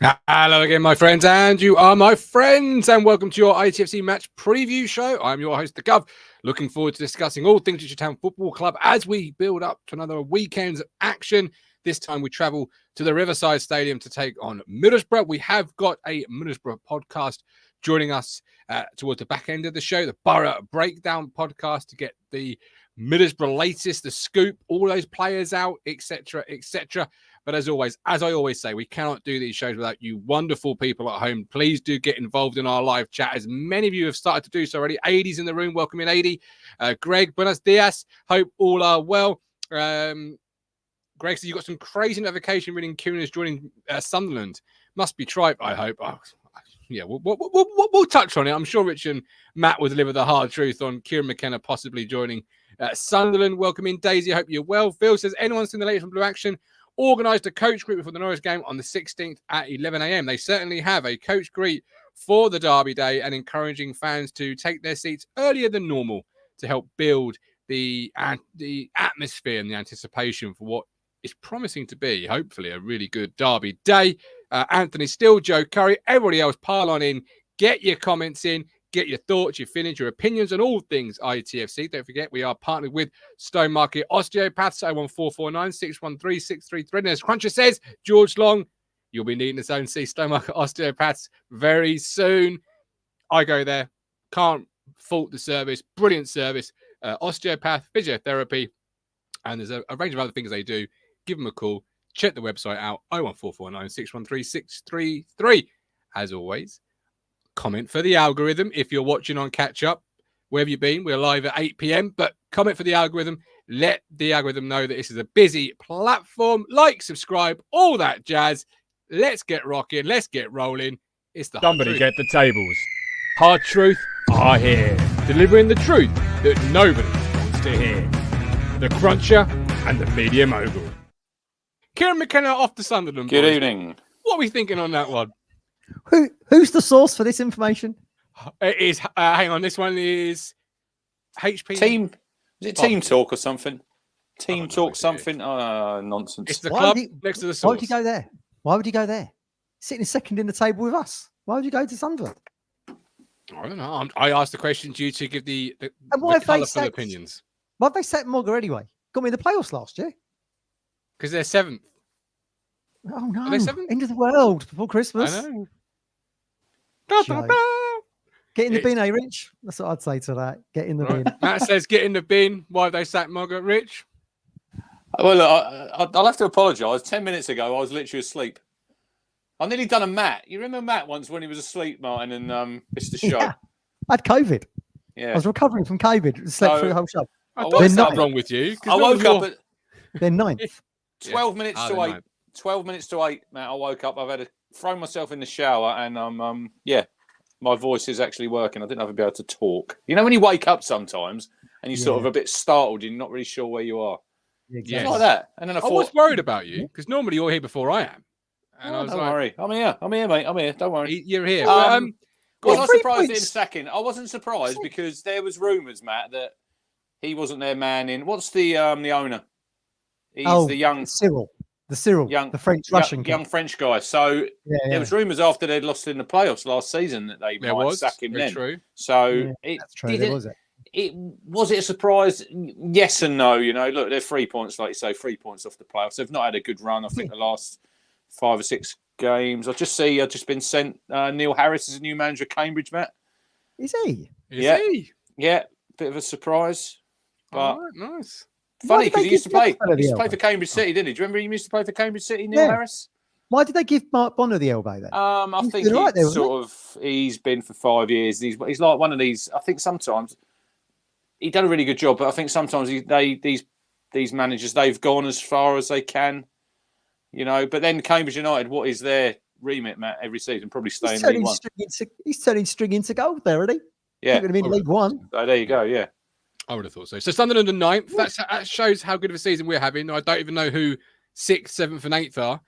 Hello again, my friends, and you are my friends, and welcome to your ITFC match preview show. I'm your host, The Gov. Looking forward to discussing all things Ipswich Town Football Club as we build up to another weekend's action. This time we travel to the Riverside Stadium to take on Middlesbrough. We have got a Middlesbrough podcast joining us towards the back end of the show, the Borough Breakdown podcast, to get the Middlesbrough latest, the scoop, all those players out, etc., etc. But as always, as I always say, we cannot do these shows without you wonderful people at home. Please do get involved in our live chat, as many of you have started to do so already. Ady's in the room. Welcome in, Ady. Greg, buenos dias. Hope all are well. Greg says you got some crazy notification reading Kunis joining Sunderland. Must be tripe, I hope. Oh, yeah, we'll touch on it. I'm sure Rich and Matt will deliver the hard truth on Kieran McKenna possibly joining Sunderland. Welcome in, Daisy. I hope you're well. Phil says, anyone seen the latest from Blue Action? Organised a coach group before the Norwich game on the 16th at 11 a.m. They certainly have a coach group for the Derby day and encouraging fans to take their seats earlier than normal to help build the atmosphere and the anticipation for what is promising to be, hopefully, a really good Derby day. Anthony Steele, Joe Curry, everybody else pile on in. Get your comments in. Get your thoughts, your feelings, your opinions on all things ITFC. Don't forget, we are partnered with Stone Market Osteopaths, 01449 613 633. As Cruncher says, George Long, you'll be needing a zone C Stone Market Osteopaths very soon. I go there. Can't fault the service. Brilliant service. Osteopath, physiotherapy, and there's a range of other things they do. Give them a call. Check the website out, 01449 613 633. As always, comment for the algorithm if you're watching on catch up. Where have you been? We're live at 8 p.m. But comment for the algorithm. Let the algorithm know that this is a busy platform. Like, subscribe, all that jazz. Let's get rocking. Let's get rolling. It's the Somebody get the tables. Hard truth are here. Delivering the truth that nobody wants to hear. The Cruncher and the Media Mogul. Kieran McKenna off to Sunderland. Good boys. evening. What are we thinking on that one? Who's the source for this information? It is. Hang on. This one is HP. Team. Is it Team Talk or something? Team no Talk idea. something? Nonsense. It's the Why club would he- next to the Why source. would you go there? Why would you go there? Sitting second in the table with us. Why would you go to Sunderland? I don't know. I asked the question due to give the And why have they colourful sacked- opinions. Why have they set Mogger anyway? Got me in the playoffs last year. Because they're seventh. Oh no! they seventh? End of the world before Christmas. I know. Joke. Get in the bin, eh, Rich? That's what I'd say to that. Get in the Right. bin. Matt says, get in the bin. Why have they sacked Mogger? Rich? Well, look, I'll have to apologise. 10 minutes ago, I was literally asleep. I nearly done a Matt. You remember Matt once when he was asleep, Martin, and missed the show? Yeah. I had COVID. Yeah. I was recovering from COVID. Slept So- through the whole show. I I don't woke know what's up- wrong with you. 'Cause I no woke one's up at They're ninth. 12 minutes Ah, to they're 8. ninth. 12 minutes to 8, Matt. I woke up. I've had to throw myself in the shower, and yeah, my voice is actually working. I didn't have to be able to talk. You know when you wake up sometimes and you're sort of a bit startled, you're not really sure where you are. Exactly. Yes. Like that. And then I I thought, was worried about you because normally you're here before I am. And I was don't like, worry. I'm here, mate. I'm here. Don't worry. you're here. Was Well, I 3 surprised at him points. sacking? I wasn't surprised because there was rumours, Matt, that he wasn't their man in. What's the owner? He's the young Cyril. The French Russian young French guy. So there was rumours after they'd lost in the playoffs last season that they there might was. sack him Very then. true. So That's true. There was it. was it a surprise? Yes and no. You know, look, they're 3 points, like you say, 3 points off the playoffs. They've not had a good run. I think the last 5 or 6 games. I've just been sent Neil Harris as a new manager at Cambridge, Matt. Is he? Is Yeah. he? Yeah, bit of a surprise. But All right, nice. funny Why did because they he used to give play. Bonner the He used to play elbow? for Cambridge City, didn't he? Do you remember he used to play for Cambridge City, Neil Yeah. Harris? Why did they give Mark Bonner the elbow then? I He's think been all right there, wasn't he's been for 5 years. He's like one of these. I think sometimes he done a really good job, but I think sometimes these managers they've gone as far as they can, you know. But then Cambridge United, what is their remit, Matt? Every season, probably stay in League One. He's turning string into gold there, isn't he? Yeah, Going to be in League One. so there you go. Yeah. I would have thought so. So Sunderland are ninth. That shows how good of a season we're having. I don't even know who 6th, 7th, and 8th are.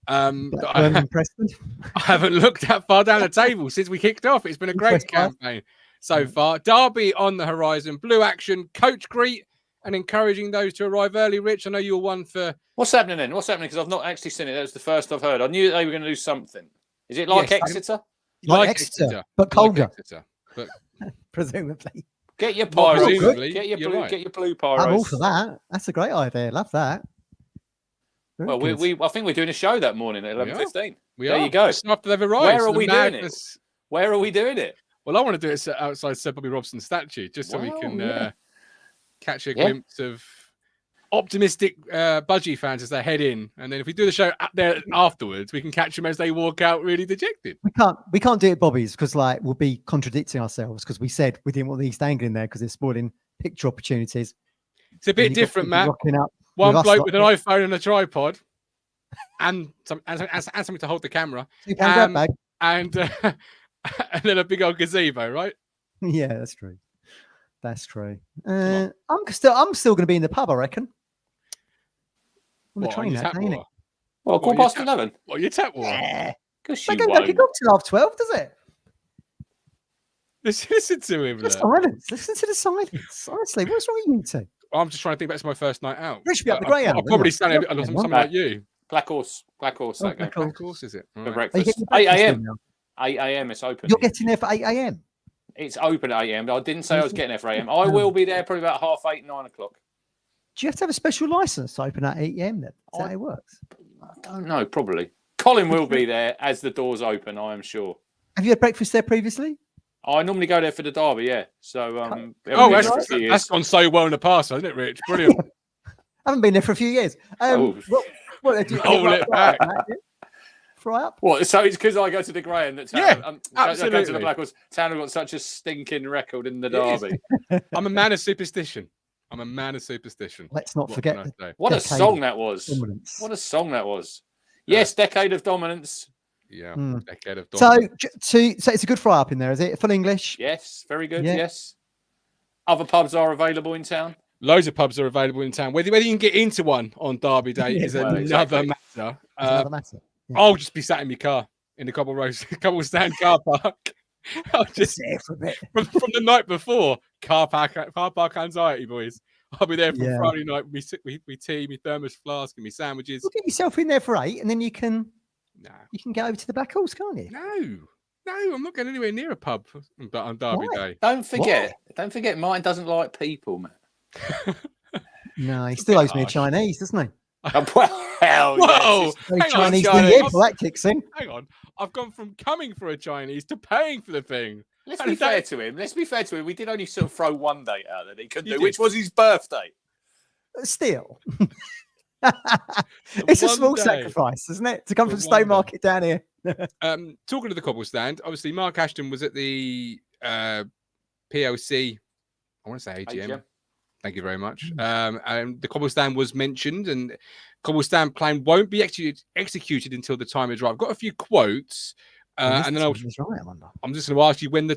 Blackburn and Preston. I haven't looked that far down the table since we kicked off. It's been a great campaign so far. Derby on the horizon. Blue Action, coach greet, and encouraging those to arrive early. Rich, I know you're one for... What's happening then? What's happening? Because I've not actually seen it. That was the first I've heard. I knew they were going to do something. Is it like Yes, Exeter? Like Exeter, but colder, Exeter, but presumably. Get your Well, pirates. presumably, Get your you're blue. right. Get your blue pirates. I'm all for that. That's a great idea. Love that. Very Well, good. I think we're doing a show that morning at 11:15. There you go. Just after they've arrived. Where so are the we doing madness- it? Where are we doing it? Well, I want to do it outside Sir Bobby Robson's statue, just so we Wow, can yeah. catch a glimpse of optimistic Budgie fans as they head in, and then if we do the show up there afterwards, we can catch them as they walk out really dejected. We can't do it, Bobby's, because like we'll be contradicting ourselves because we said we didn't want the East Anglian there because it's spoiling picture opportunities. It's a bit different, Matt. Up One with bloke with an iPhone and a tripod, and something to hold the camera, £2 grab bag. and and then a big old gazebo, right? Yeah, that's true. That's true. I'm still going to be in the pub, I reckon. On the train that day, innit? Well, What, 11:15. What, your tap water? Yeah. Because They you don't won't. kick off till 12, does it? Listen to him. The look. silence. Listen to the silence. Honestly, what's wrong with you two? I'm just trying to think back to my first night out. Rich, be up the greyhound, I'll probably wouldn't stand it? a bit Yeah, something like you. Black Horse. That game. Black Horse. Of course, is it? For Right. Are you breakfast. getting 8 breakfast a.m. in now? 8 a.m. It's open. You're getting there for 8 a.m. It's open at 8 a.m. I didn't say I was getting there for 8 a.m. I will be there probably about 8:30, 9 o'clock. Do you have to have a special license to open at 8 a.m. then? Is that how it works? I don't know. Probably. Colin will be there as the doors open. I am sure. Have you had breakfast there previously? I normally go there for the derby. Yeah. So Oh, been there for a few that's years. gone so well in the past, hasn't it, Rich? Brilliant. I haven't been there for a few years. Oh. What do you Roll it back. Fry up? What? So it's because I go to the Graham that Town, Yeah, I go to the absolutely. Black Horse. Town have got such a stinking record in the It is. derby. I'm a man of superstition. Let's not What forget can I say? What a Decade song that was! dominance. What a song that was! Yes, decade of dominance. Yeah, Mm. decade of So, dominance. so it's a good fry up in there, is it? Full English? Yes, very good. Yeah. Yes. Other pubs are available in town. Loads of pubs are available in town. Whether you can get into one on Derby Day Yeah, is well, another exactly. matter. It's another matter. Yeah. I'll just be sat in my car in the Cobble Stand car park. I'll just Sit there for a bit. from the night before car park anxiety, boys. I'll be there from Yeah. Friday night. We tea, me thermos flask, and me sandwiches. Well, get yourself in there for 8, and then you can Nah, get over to the Black Horse, can't you? no, I'm not going anywhere near a pub on Derby Why? Day. Don't forget, mine doesn't like people, man. No, he It's a still bit owes me a harsh. Chinese, doesn't he? Well, Whoa! yes, Very Hang on, Chinese Chinese. New Year before that kicks in. Hang on, I've gone from coming for a Chinese to paying for the thing. let's And be is that- fair to him. Let's be fair to him. We did only sort of throw one date out that he could You do, did. which was his birthday. Still. It's a One small day. sacrifice, isn't it? To come For from one day. Stowmarket down here. Talking to the Cobble Stand, obviously Mark Ashton was at the PLC. I want to say AGM. AGM. Thank you very much. And the Cobble Stand was mentioned, and Cobble Stand plan won't be executed until the time is right. I've got a few quotes, and then He's right, I wonder. I'm just going to ask you when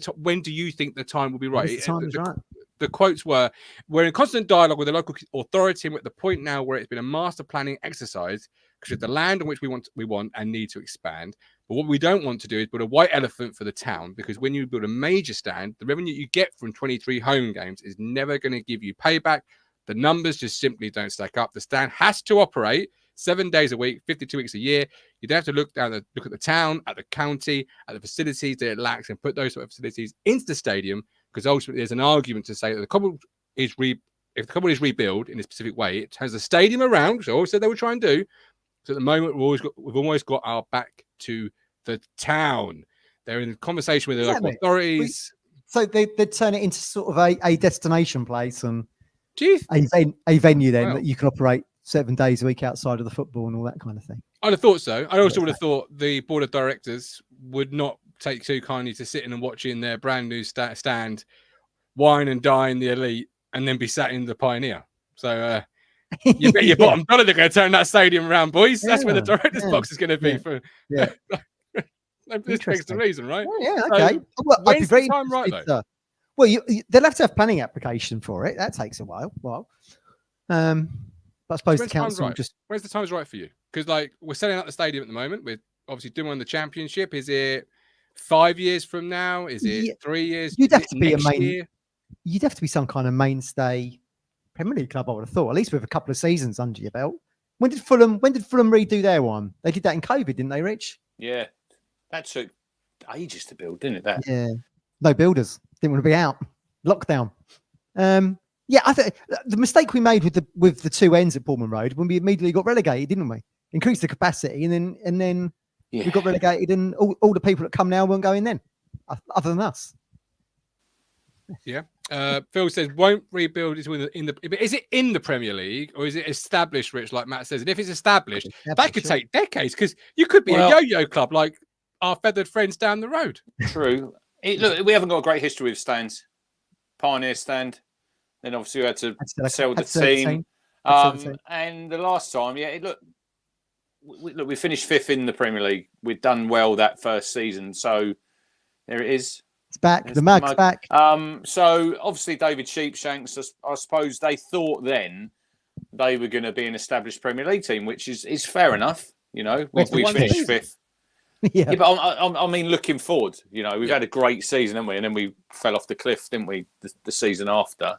do you think the time will be right? When's the time is right. The quotes were, "We're in constant dialogue with the local authority, and we're at the point now where it's been a master planning exercise because it's the land on which we want and need to expand. But what we don't want to do is build a white elephant for the town, because when you build a major stand, the revenue you get from 23 home games is never going to give you payback. The numbers just simply don't stack up. The stand has to operate 7 days a week, 52 weeks a year. You don't have to look at the town, at the county, at the facilities that it lacks, and put those sort of facilities into the stadium, because ultimately there's an argument to say that the Cobble is if the Cobble is rebuilt in a specific way, it turns the stadium around, which I always said they would try and do. So at the moment, we've almost got our back to the town. They're in conversation with the local authorities. So they'd turn it into sort of a destination place and Jeez, a venue then Wow. that you can operate 7 days a week outside of the football and all that kind of thing. I'd have thought so. I also would have thought the board of directors would not take too kindly to sitting and watching their brand new stand wine and dine the elite and then be sat in the Pioneer. So you bet your bottom dollar they're going to turn that stadium around, boys. That's where the director's box is going to be for. Yeah. This makes the reason, right? Yeah, okay. Well, I'd be when's very the time right, interested, well, they'll have to have planning application for it. That takes a while. But I suppose the When's the time council right? just When's the time's right for you? Because like we're selling out the stadium at the moment. We're obviously doing the championship. Is it 5 years from now? Is it Yeah. 3 years? You'd Is have it to be a next main- year? you'd have to be some kind of mainstay Premier League club, I would have thought, at least with a couple of seasons under your belt. When did Fulham redo their one? They did that in COVID, didn't they, Rich? Yeah. That took ages to build, didn't it? That. Yeah. No builders. Didn't want to be out. Lockdown. Yeah, I think the mistake we made with the two ends at Portman Road when we immediately got relegated, didn't we? Increased the capacity, and then we got relegated, and all the people that come now weren't going then, other than us. Yeah. Phil says won't rebuild is is it in the Premier League or is it established, Rich, like Matt says? And if it's established, that could take decades, because you could be a yo-yo club like our feathered friends down the road. True. Look, we haven't got a great history with stands. Pioneer stand. Then obviously we had to sell the team. And the last time, we finished 5th in the Premier League. We'd done well that first season. So there it is. It's back. The mug's back. So obviously David Sheepshanks, I suppose they thought then they were going to be an established Premier League team, which is fair enough. You know, we finished 5th. Yeah, but I mean, looking forward, you know, we've had a great season, haven't we? And then we fell off the cliff, didn't we? The season after.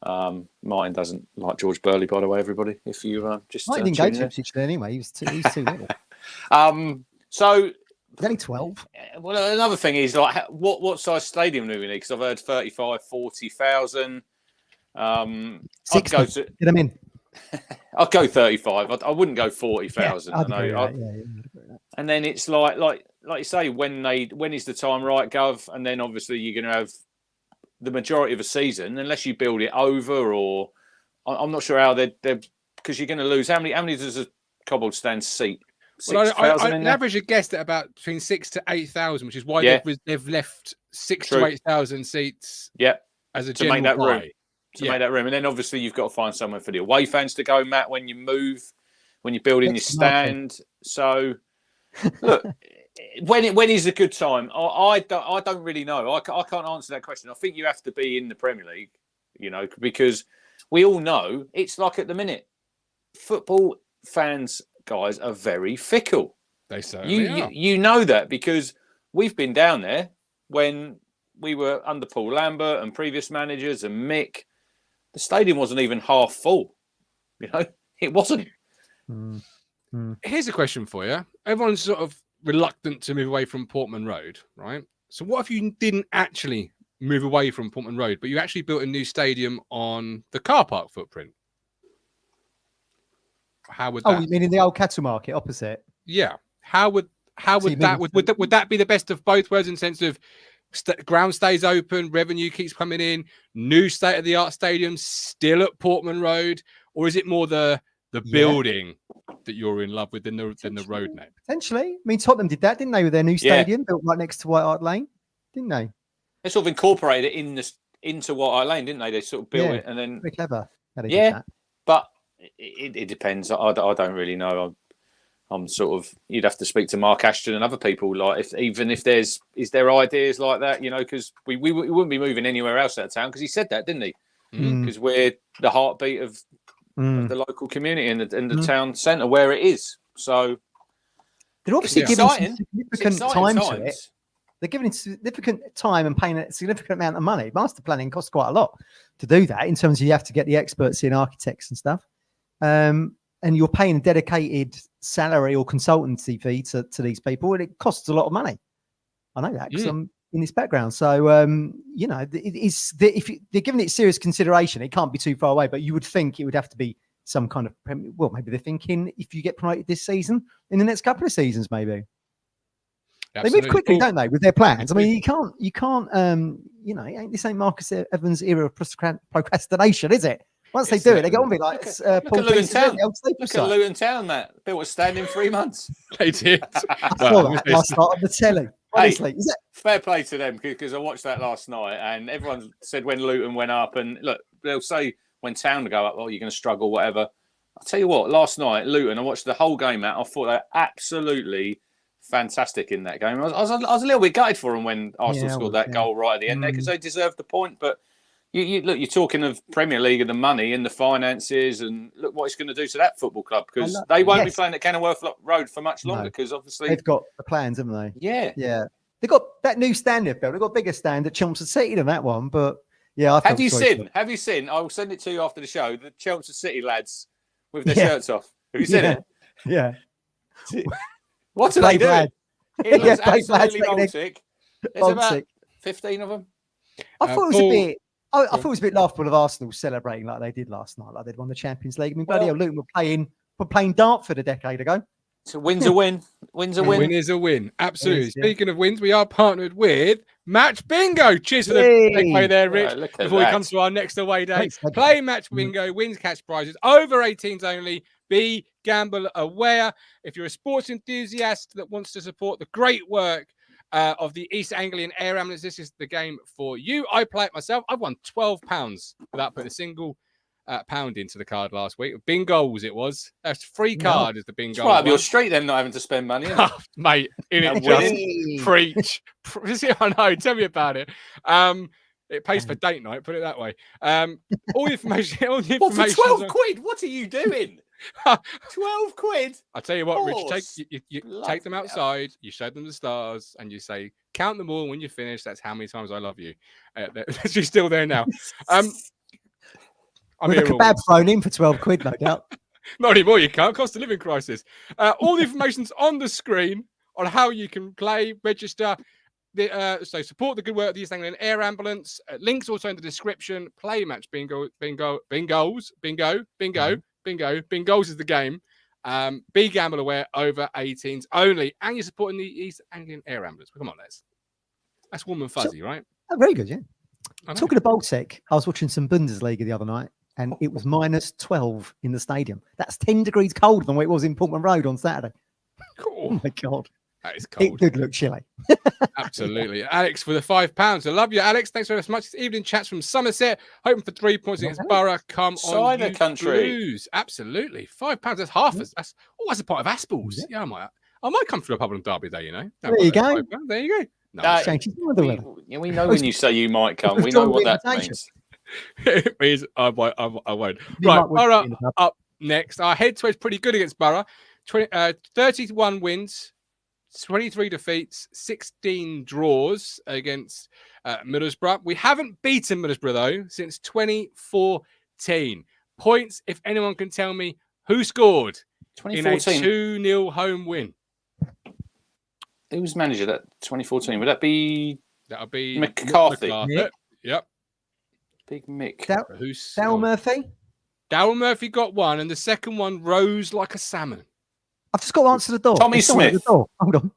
Martin doesn't like George Burley, by the way, everybody. If you just Martin didn't go to Ipswich then anyway. He was too little. So he's only 12. Well, another thing is like what size stadium do we need? Because I've heard 35, 40,000. I'd go to get them in. I'd go 35. I wouldn't go 40,000. And then it's like you say, when is the time right, Gov? And then obviously you're going to have the majority of a season, unless you build it over, or I'm not sure how they're because you're going to lose. How many does a cobbled stand seat? 6,000 I average a guess at about between 6,000 to 8,000, which is why they've left 6,000 to 8,000 seats. As a to make that room. Make that room, and then obviously you've got to find somewhere for the away fans to go, Matt, when you move, when you build in your stand. So, look, when is a good time? I don't really know. I can't answer that question. I think you have to be in the Premier League, you know, because we all know it's like at the minute, football fans, guys, are very fickle. They certainly are. You know that because we've been down there when we were under Paul Lambert and previous managers and Mick. The stadium wasn't even half full. You know, it wasn't. Here's a question for you. Everyone's sort of reluctant to move away from Portman Road, right? So what if you didn't actually move away from Portman Road, but you actually built a new stadium on the car park footprint? How would that? Oh, you mean in the old cattle market opposite? Yeah. How would that would that be the best of both worlds in the sense of ground stays open, revenue keeps coming in, new state-of-the-art stadium still at Portman Road, or is it more the building that you're in love with than the road name? Potentially. I mean, Tottenham did that, didn't they, with their new stadium built right next to White Hart Lane, didn't they? They sort of incorporated it into White Hart Lane, didn't they? They sort of built it and then very clever. Did that. But it depends. I don't really know. I'm sort of, you'd have to speak to Mark Ashton and other people, like is there ideas like that, you know, because we wouldn't be moving anywhere else out of town, because he said that, didn't he? Because we're the heartbeat of the local community and the town centre where it is. So they're obviously giving significant time to it. They're giving significant time and paying a significant amount of money. Master planning costs quite a lot to do that, in terms of you have to get the experts in, architects and stuff. And you're paying a dedicated salary or consultancy fee to these people, and it costs a lot of money. I know that because I'm in this background. So, you know, if they're giving it serious consideration, it can't be too far away, but you would think it would have to be some kind of, well, maybe they're thinking if you get promoted this season, in the next couple of seasons, maybe. Absolutely. They move quickly, don't they, with their plans? I mean, you can't, you know, this ain't Marcus Evans' era of procrastination, is it? Once they do it, they go on be like look at Luton Town. Look at Luton Town, Matt. Built a stand in 3 months. They did. I started the telly. Honestly, hey, fair play to them, because I watched that last night, and everyone said when Luton went up, and look, they'll say when Town go up, oh, you're going to struggle, whatever. I'll tell you what, last night, Luton, I watched the whole game, Matt. I thought they were absolutely fantastic in that game. I was a little bit gutted for them when Arsenal scored that goal right at the end there, because they deserved the point, but look, you're talking of Premier League and the money and the finances, and look what it's going to do to that football club, because they won't be playing at Kenilworth Road for much longer, because obviously they've got the plans, haven't they? Yeah. They've got that new stand they've built. They've got a bigger stand at Chelmsford City than that one, but Have you seen? I will send it to you after the show. The Chelmsford City lads with their shirts off. Have you seen it? Yeah. What are they doing? It looks play absolutely Baltic. Baltic. There's about 15 of them. I thought it was a bit. I thought it was a bit laughable of Arsenal celebrating like they did last night, like they'd won the Champions League. I mean, bloody hell, Luton were playing Dartford a decade ago. So win's a win. Win's a win. Win is a win. Absolutely. Speaking of wins, we are partnered with Match Bingo. Cheers for the takeaway there, Rich. Before we come to our next away day, play Match Bingo, wins cash prizes, over 18s only. Be gamble aware. If you're a sports enthusiast that wants to support the great work of the East Anglian Air Ambulance, this is the game for you. I play it myself. I've won £12 without putting a single pound into the card last week. Bingos it was. That's free card is the bingo. Right up your street then, not having to spend money. Mate, in it just preach. I know, tell me about it. It pays for date night, put it that way. All the information. What, for 12 quid? What are you doing? 12 quid. I tell you what, Rich, you take them outside, you show them the stars, and you say, count them all when you finish. That's how many times I love you. She's still there now. With a kebab thrown in for 12 quid, no doubt. Not anymore, you can't. Cost of living crisis. All the information's on the screen on how you can play, register. So support the good work of the East Anglian Air Ambulance. Links also in the description. Play Match Bingo. Bingos is the game. Be gamble aware, over 18s only. And you're supporting the East Anglian Air Ambulance. Come on, that's warm and fuzzy, right? Oh, very good, yeah. Talking of Baltic, I was watching some Bundesliga the other night, and it was minus 12 in the stadium. That's 10 degrees colder than what it was in Portman Road on Saturday. Cool. Oh my God. That is cold. It did look chilly. Absolutely. Alex for the £5. I love you, Alex. Thanks very much. It's evening chats from Somerset. Hoping for 3 points against Borough. Come on, the country. Blues. Absolutely. £5. That's half. That's a pot of Aspels. Yeah, I might come through a pub on Derby Day, you know. There you go. There you go. No, we know when you say you might come. We know what that means. It means I won't. Right, Borough up next. Our head to head's pretty good against Borough. 31 wins, 23 defeats, 16 draws against Middlesbrough. We haven't beaten Middlesbrough, though, since 2014. Points, if anyone can tell me who scored in a 2-0 home win. Who was manager that 2014? Would that be? That'll be McCarthy. Yep. Big Mick. Daryl Murphy? Daryl Murphy got one, and the second one rose like a salmon. I've just got to answer the door. Tommy Smith. Hold on.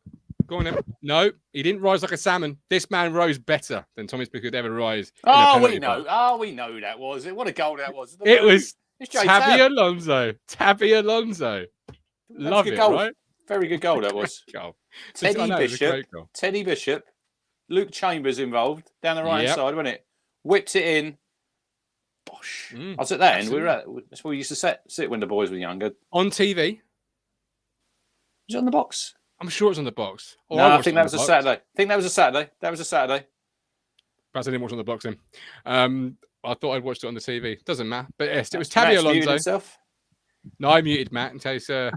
Go on then. No, he didn't rise like a salmon. This man rose better than Tommy Smith could ever rise. We know who that was. What a goal that was. It was Tabby Alonso. Tabby Alonso. Love it, goal. Right? Very good goal that was. Teddy Bishop, Luke Chambers involved down the right side, wasn't it? Whips it in. Bosh. I was at that end. That's where we used to sit when the boys were younger. On TV. Was it on the box? I'm sure it was on the box. I think that was a Saturday. That was a Saturday. Perhaps I didn't watch it on the box then. I thought I'd watched it on the TV. Doesn't matter. But yes, it was Tabby Alonso. No, I muted Matt in case. Can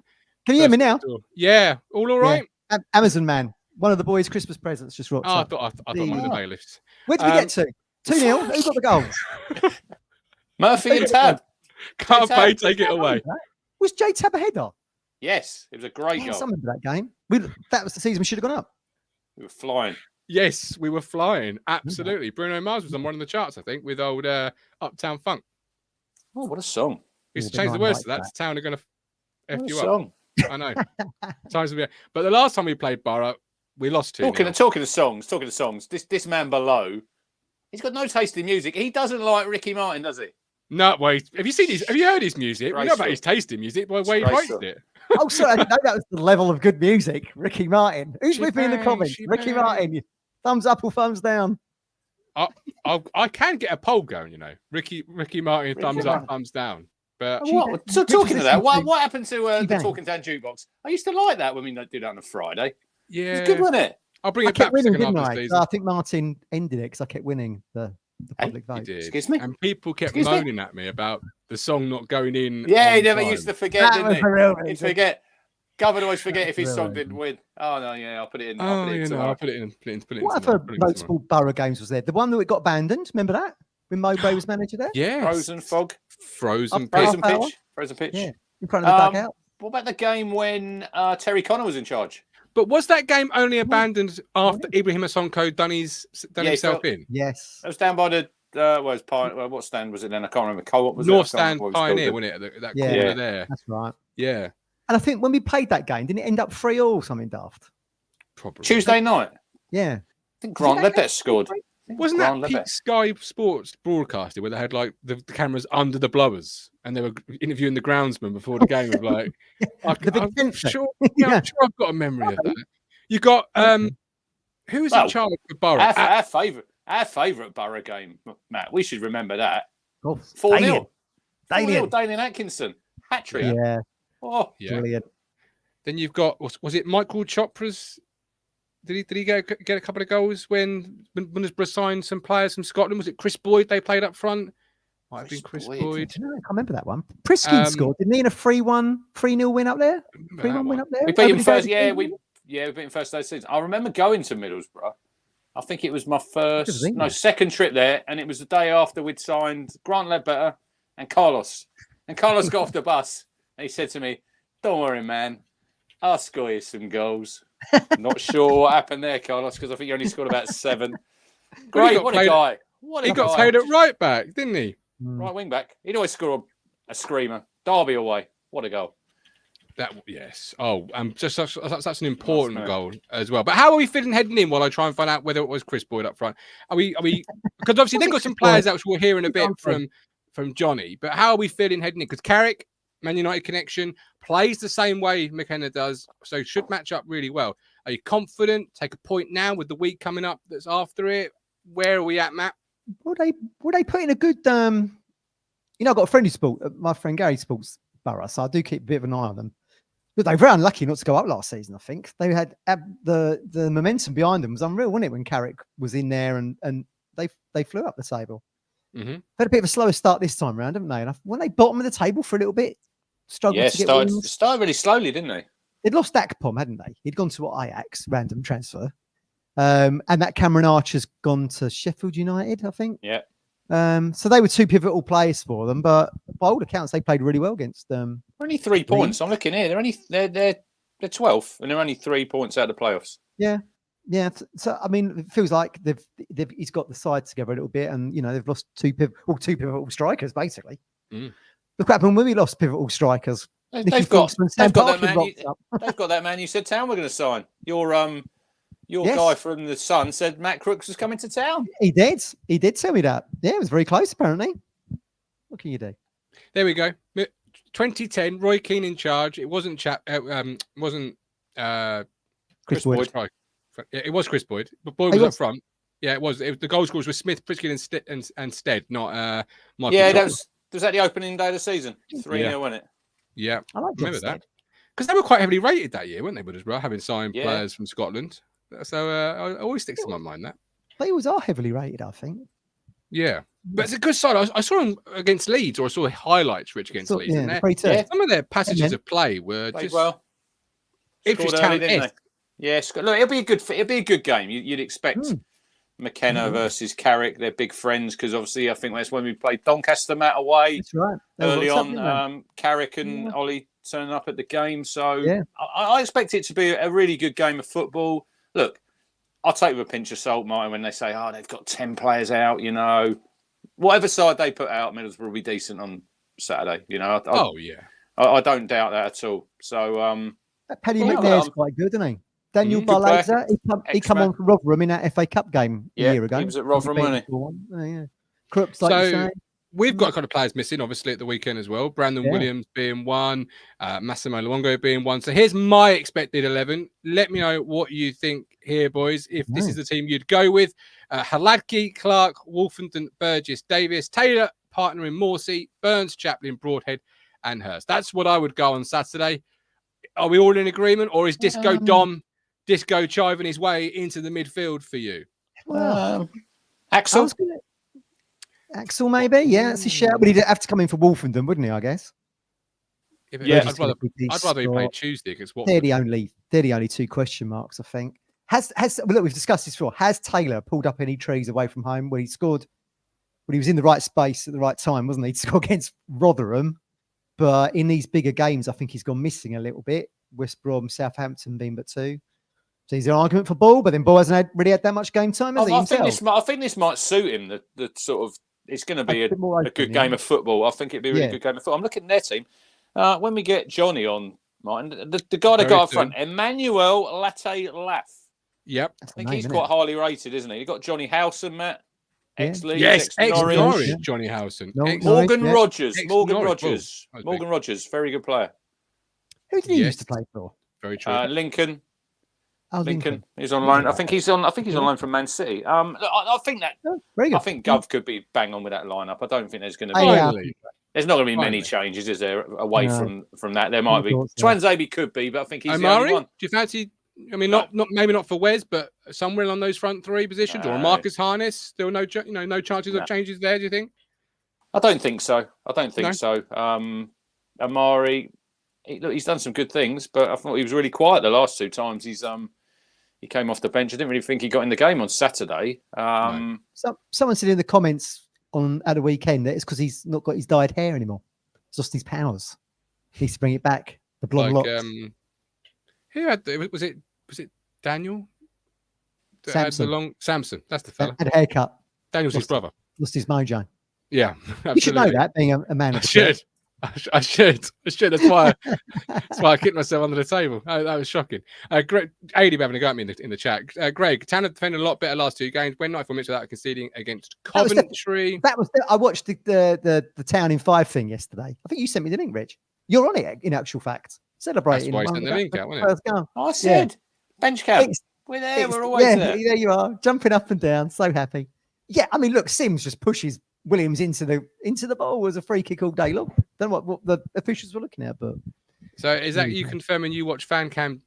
you hear me now? Yeah, all right. Yeah. Amazon Man, one of the boys' Christmas presents just rocked up. I thought one of the bailiffs. Where did we get to? 2-0. Who got the goals? Murphy and Tab. Can't pay. Take it away. Was Jay Tab a header? Yes, it was a great goal. I remember that game. That was the season we should have gone up. We were flying. Yes, we were flying. Absolutely. Bruno Mars was on one of the charts, I think, with old Uptown Funk. Oh, what a song. He's changed the words to that. Town are going to F you up. I know. But the last time we played Borough, we lost 2-0. Talking of songs. This man below, he's got no taste in music. He doesn't like Ricky Martin, does he? No, wait. Have you seen his? Have you heard his music? We know about his taste in music by the way he writes it. Oh, sorry, I didn't know that was the level of good music. Ricky Martin. Who's with me in the comments? Ricky Martin. Thumbs up or thumbs down? I can get a poll going, you know. Ricky Martin, thumbs up, thumbs down. But so talking to that, what happened to the Talking Down Jukebox? I used to like that when we do that on a Friday. Yeah, it's good, wasn't it? I'll bring it back winning, didn't I? I think Martin ended it because I kept winning the public vote. Excuse me? And people kept moaning at me about the song not going in. Yeah, he never used to forget, didn't he? He'd forget. Gov would always forget if his song didn't win. Oh, no, yeah, I'll put it in. I'll put it in. What other notable Borough games was there? The one that got abandoned, remember that? When Mowbray was manager there? Yeah. Frozen Fog. Frozen pitch. Yeah, in front of the dugout. What about the game when Terry Connor was in charge? But was that game only abandoned after Ibrahim Sonko done himself in? Yes. It was down by the what stand was it then? I can't remember. Co-op was North it? Stand Pioneer, wasn't it? That corner there. That's right. Yeah. And I think when we played that game, didn't it end up 3-3 or something daft? Probably. Tuesday night. Yeah. I think Grant Ledbetter scored. Wasn't that Pete Sky Sports broadcasting where they had like the cameras under the blowers and they were interviewing the groundsman before the game? Of like, I'm sure I've got a memory of that. You got who was in charge of Borough? Our favourite Borough game, Matt. We should remember that. 4-0. Dalian Atkinson hat trick. Yeah. Oh, yeah. Brilliant. Then you've got was it Michael Chopra's? Did he get a couple of goals when Middlesbrough signed some players from Scotland? Was it Chris Boyd they played up front? Might have been Chris Boyd. I can't remember that one. Priskin scored, didn't he, in a 3-0 win up there? 3-1 win up there? We beat him first. We beat him first day of the season. I remember going to Middlesbrough. I think it was my second trip there, and it was the day after we'd signed Grant Ledbetter and Carlos. And Carlos got off the bus and he said to me, "Don't worry, man. I'll score you some goals." Not sure what happened there, Carlos, because I think he only scored about 7. Great, what a guy. He got played at right back, didn't he? Right wing back. He'd always score a screamer. Derby away. What a goal. Yes. Oh, just that's an important goal as well. But how are we feeling heading in while I try and find out whether it was Chris Boyd up front? Are we because obviously they've got some players that we'll hear in a bit from Johnny, but how are we feeling heading in? Because Carrick, Man United connection, plays the same way McKenna does, so should match up really well. Are you confident? Take a point now with the week coming up that's after it. Where are we at, Matt? Would they put in a good I've got a friend my friend Gary supports Borough, so I do keep a bit of an eye on them. But they were very unlucky not to go up last season, I think. They had the momentum behind them was unreal, wasn't it, when Carrick was in there and they flew up the table. Mm-hmm. They had a bit of a slower start this time round, haven't they? And when they bottom of the table for a little bit, struggled to get wins. Started really slowly, didn't they? They'd lost Akpom, hadn't they? He'd gone to Ajax, random transfer. And that Cameron Archer's gone to Sheffield United, I think. Yeah. So they were 2 pivotal players for them, but by all accounts, they played really well against them. Only 3 points. I'm looking here. They're 12th, and they're only 3 points out of the playoffs. Yeah. So I mean, it feels like he's got the side together a little bit, and they've lost 2 pivotal strikers basically. Look what happened when we lost pivotal strikers. They've got that man you said Town were going to sign. Your guy from the Sun said Matt Crooks was coming to Town. He did tell me that. Yeah, it was very close apparently. What can you do? There we go. 2010, Roy Keane in charge. It wasn't Chris Boyd. It was Chris Boyd, but Boyd was up front. Yeah, it was. The goal scorers were Smith, Priskin, and Stead, not Michael. Yeah, was that the opening day of the season? 3-0, wasn't it? Yeah, I remember that because they were quite heavily rated that year, weren't they? Middlesbrough, having signed players from Scotland. So it always sticks to my mind that. They always are heavily rated, I think. Yeah, but it's a good side. I saw them against Leeds, or I saw highlights Rich against Leeds. Yeah, some of their passages of play were just Ipswich Town F.C. Yeah, look, it'll be a good game. You'd expect McKenna versus Carrick. They're big friends because obviously I think that's when we played Doncaster Matt away. That's right. Early on, Carrick and Ollie turning up at the game. So I expect it to be a really good game of football. Look, I'll take it with a pinch of salt, Martin, when they say, they've got 10 players out, Whatever side they put out, Middlesbrough will be decent on Saturday, I don't doubt that at all. So, Paddy McNair's quite good, isn't he? Daniel Barlaser, he come on for Rotherham in that FA Cup game a year ago. He was at Rotherham, wasn't he? Crooks, like you say. We've got kind of players missing, obviously, at the weekend as well. Brandon Williams being one, Massimo Luongo being one. So here's my expected 11. Let me know what you think here, boys. If this is the team you'd go with. Haladki, Clark, Wolfenden, Burgess, Davis, Taylor, partner in Morsey, Burns, Chaplin, Broadhead, and Hurst. That's what I would go on Saturday. Are we all in agreement? Or is Disco chiving his way into the midfield for you? Well, Axel? Axel, maybe. Yeah, that's a shout. But he'd have to come in for Wolfenden, wouldn't he? I guess. I'd rather he played Tuesday because they're the only 2 question marks, I think. Look, we've discussed this before. Has Taylor pulled up any trees away from home when he scored? When he was in the right space at the right time, wasn't he? To score against Rotherham, but in these bigger games, I think he's gone missing a little bit. West Brom, Southampton being but 2. So he's an argument for Ball, but then Ball hasn't really had that much game time, has he? I think this might suit him. The sort of it's going to be a good game of football. I think it'd be a really good game of football. I'm looking at their team. When we get Johnny on, Martin, the guy they got up front, Emmanuel Latte Laff. Yep. I think he's quite highly rated, isn't he? You got Johnny Howson, Matt. Ex-Leeds, yes, ex-Norwich. Johnny Howson. Morgan Rogers, very good player. Who did he used to play for? Very true. Lincoln. Lincoln. He's on loan. I think he's on loan from Man City. I think that. Very good. I think Gov could be bang on with that lineup. I don't think there's going to be. There's not going to be many changes, is there? Away from that, there might be. Twanzebe could be, but I think he's the only one. Do you fancy? I mean, not maybe not for Wes, but somewhere on those front three positions, or Marcus Harness. Still no chances of changes there. Do you think? I don't think so. Amari, he's done some good things, but I thought he was really quiet the last two times. He came off the bench. I didn't really think he got in the game on Saturday. Someone said in the comments at the weekend that it's because he's not got his dyed hair anymore. He's lost his powers. He needs to bring it back. The blonde locks. Who had was it Daniel? Samson. That's the fella. Had a haircut. Daniel's his brother. Lost his mojo. Yeah, absolutely. You should know that, being a man. I should. That's why I kicked myself under the table. That was shocking. Greg, AD having a go at me in the chat. Greg, Town have defended a lot better last two games. Went 94 minutes without conceding against Coventry. I watched the Town in 5 thing yesterday. I think you sent me the link, Rich. You're on it, in actual fact. Celebrating. That's why I sent the link out, wasn't it? I said, bench camp. We're there. We're always there. There you are, jumping up and down. So happy. Yeah, I mean, look, Sims just pushes Williams into the ball as a free kick all day long. Don't know what the officials were looking at, but so is that you confirming you watch fan cam,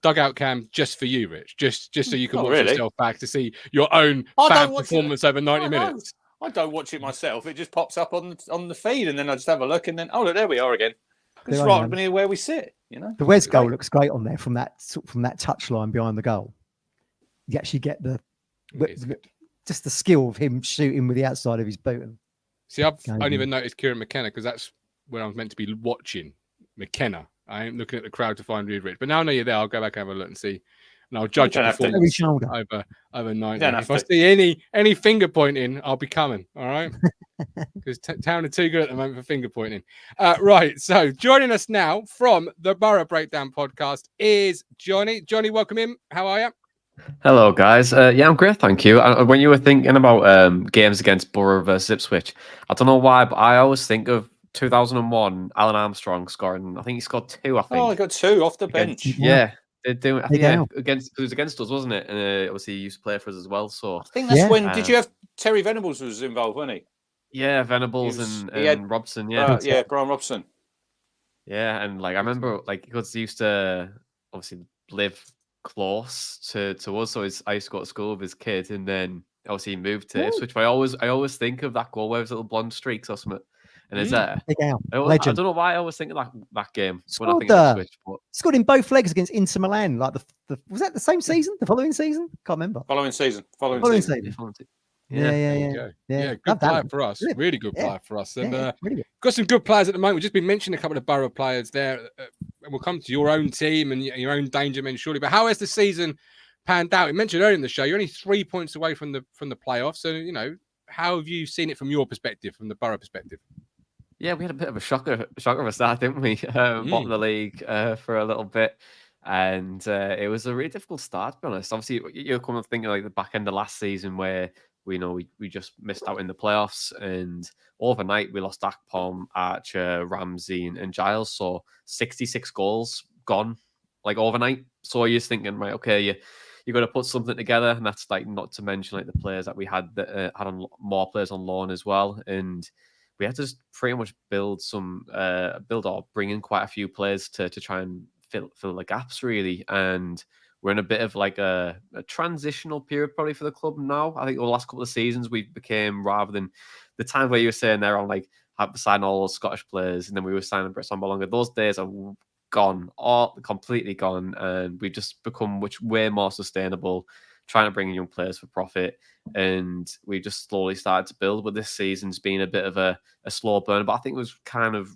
dugout cam just for you, Rich? Just so you can watch yourself back to see your own fan performance over 90 minutes. I don't watch it myself. It just pops up on the feed, and then I just have a look, and then look, there we are again. It's right up near where we sit. The Wes goal looks great on there from that touch line behind the goal. You actually get just the skill of him shooting with the outside of his boot. See, I've only even noticed Kieran McKenna because that's where I was meant to be watching McKenna. I ain't looking at the crowd to find you, Rich. But now I know you're there, I'll go back and have a look and see. And I'll judge your performance over 90. If I see any finger pointing, I'll be coming. All right? Because Town are too good at the moment for finger pointing. Right. So joining us now from the Borough Breakdown podcast is Johnny. Johnny, welcome in. How are you? Hello, guys. Yeah, I'm great, thank you. When you were thinking about games against Borough versus Ipswich, I don't know why, but I always think of 2001, Alan Armstrong scoring. I think he scored 2, I think. Oh, he got 2 off the bench. Yeah. They're doing, I think, it was against us, wasn't it? And obviously he used to play for us as well. So I think that's when, did you have Terry Venables was involved, wasn't he? Yeah, Venables and Robson, yeah. Brian Robson. Yeah, and I remember, because he used to obviously live close to us, so I used to go to school with his kid, and then obviously he moved to Ipswich. But I always think of that goal where there's little blonde streaks or something, and it's there. I don't know why I always think of that game when I think of Ipswich. But scored in both legs against Inter Milan. Was that the same season? The following season? Can't remember. Following season. Yeah. Good player for us. Really good player for us. And got some good players at the moment. We've just been mentioning a couple of Borough players there. And we'll come to your own team and your own danger men shortly. But how has the season panned out? We mentioned earlier in the show, you're only 3 points away from the playoffs. So, how have you seen it from your perspective, from the Borough perspective? Yeah, we had a bit of a shocker of a start, didn't we? Bottom of the league for a little bit. And it was a really difficult start, to be honest. Obviously, you're kind of thinking the back end of last season where we just missed out in the playoffs, and overnight we lost Akpom, Archer, Ramsey, and Giles. So 66 goals gone overnight. So you're thinking, right, okay, you got to put something together, and that's not to mention the players that we had that had more players on loan as well, and we had to just pretty much build or bring in quite a few players to try and fill the gaps really, and we're in a bit of a transitional period probably for the club now. I think the last couple of seasons we became, rather than the time where you were saying there on signing all those Scottish players and then we were signing Brits on longer, those days are gone, all completely gone, and we've just become way more sustainable, trying to bring in young players for profit, and we just slowly started to build. But this season's been a bit of a slow burn, but I think it was kind of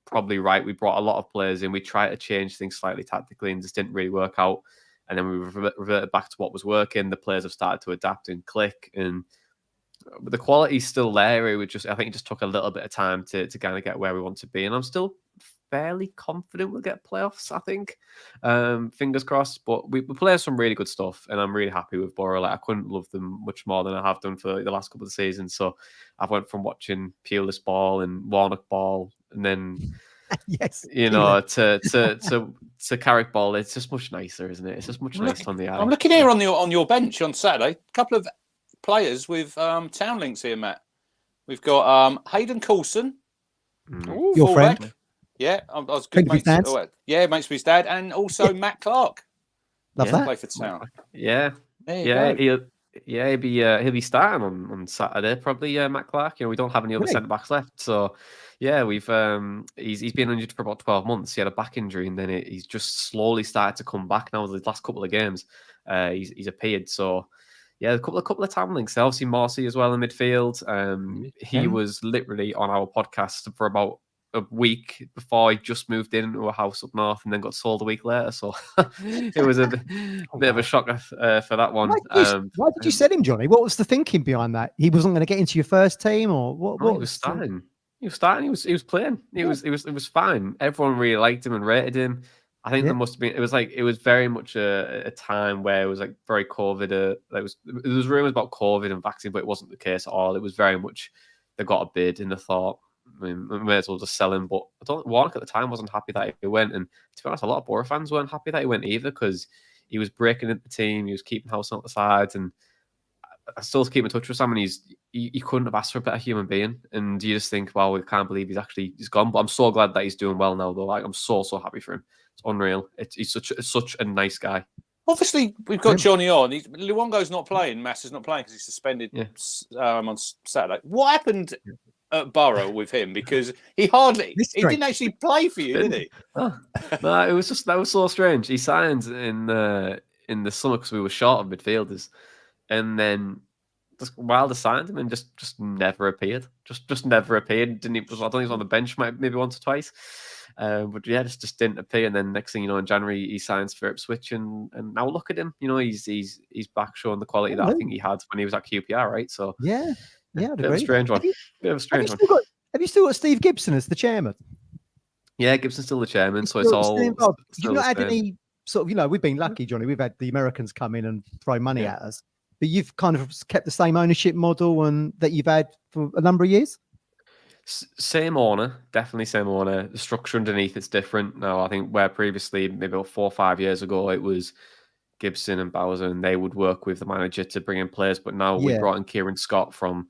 probably right. We brought a lot of players in. We tried to change things slightly tactically and just didn't really work out. and then we reverted back to what was working. The players have started to adapt and click, and the quality's still there. I think it just took a little bit of time to kind of get where we want to be, and I'm still fairly confident we'll get playoffs, I think. Fingers crossed. But we play some really good stuff, and I'm really happy with Borough. Like, I couldn't love them much more than I have done for the last couple of seasons. So I've went from watching Pulis ball and Warnock ball, and then yes, to Carrick ball. It's just much nicer, isn't it? It's just much nicer on the eye. I'm looking here on your bench on Saturday. A couple of players with town links here, Matt. We've got Hayden Coulson, your friend. Yeah, I was good mates. Mates with his dad, and also Matt Clark. Love that. Play for town. Yeah, he'll be starting on Saturday probably. Matt Clark. We don't have any other centre backs left, so yeah, we've he's been injured for about 12 months. He had a back injury, and then he's just slowly started to come back now. The last couple of games, he's appeared. So yeah, a couple of time links. Obviously, Marcy as well in midfield. He was literally on our podcast for about a week before he just moved into a house up north and then got sold a week later. So it was a bit of a shocker for that one. Why did you sell him, Johnny? What was the thinking behind that? He wasn't going to get into your first team, or what? He was starting. He was playing. It was fine. Everyone really liked him and rated him. I think there must have been. It was very much a time where it was like very COVID. There was rumors about COVID and vaccine, but it wasn't the case at all. It was very much they got a bid and they thought, we may as well just sell him. But Warnock at the time wasn't happy that he went, and to be honest, a lot of Borough fans weren't happy that he went either, because he was breaking into the team, he was keeping House on the sides, and I still keep in touch with Sam, and he couldn't have asked for a better human being. And you just think, wow, we can't believe he's gone. But I'm so glad that he's doing well now, though. Like, I'm so happy for him. It's unreal. He's such a nice guy. Obviously, we've got Johnny on. Luongo's not playing. Mass is not playing because he's suspended on Saturday. What happened at Borough with him? Because he didn't actually play for you, did he? No, that was so strange. He signed in the summer because we were short of midfielders, and then Wilder signed him and just never appeared. Just never appeared. I don't think he was on the bench maybe once or twice. But yeah, just didn't appear. And then next thing you know, in January he signs for Ipswich, and now look at him. He's back showing the quality that I think he had when he was at QPR, right? So yeah, bit of a strange one. Have you still got Steve Gibson as the chairman? Yeah, Gibson's still the chairman, so it's all. You've not had any sort of, we've been lucky, Johnny. We've had the Americans come in and throw money at us, but you've kind of kept the same ownership model and that you've had for a number of years. Same owner, definitely same owner. The structure underneath it's different now. I think where previously, maybe about 4 or 5 years ago, it was Gibson and Bowser, and they would work with the manager to bring in players. But now we brought in Kieran Scott from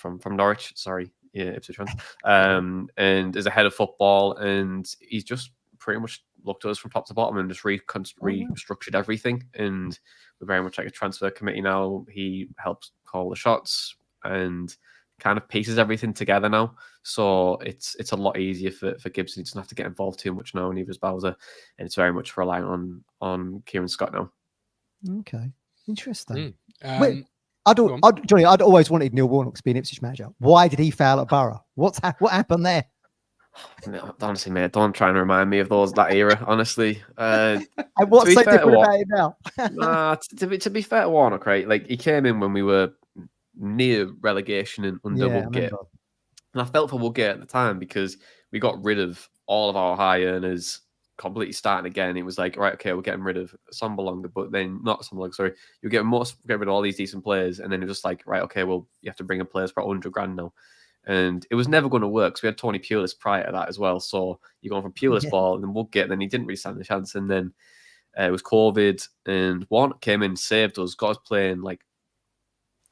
Norwich. Sorry, Ipswich Fans, and as a head of football, and he's just pretty much looked at us from top to bottom and just restructured everything. And we're very much like a transfer committee now. He helps call the shots and kind of pieces everything together now, so it's a lot easier for Gibson. He doesn't have to get involved too much now, neither is Bowser, and it's very much relying on Kieran Scott now. Okay, interesting. Johnny, I'd always wanted Neil Warnock to be an Ipswich manager. Why did he fail at Borough? What happened there? Honestly, mate, don't try and remind me of that era. Honestly, and what's so different about it now? To be fair to Warnock, right? Like, he came in when we were near relegation and under Woodgate. And I felt for Woodgate at the time because we got rid of all of our high earners, completely starting again. It was like, right, okay, we're getting rid of Somberlonger, but then not Somberlonger, sorry. You get rid of all these decent players, and then it was just like, right, okay, well, you have to bring in players for 100 grand now. And it was never going to work. So we had Tony Pulis prior to that as well. So you're going from Pulis ball and then Woodgate, and then he didn't really stand a chance. And then it was COVID, and Warnock came in, saved us, got us playing like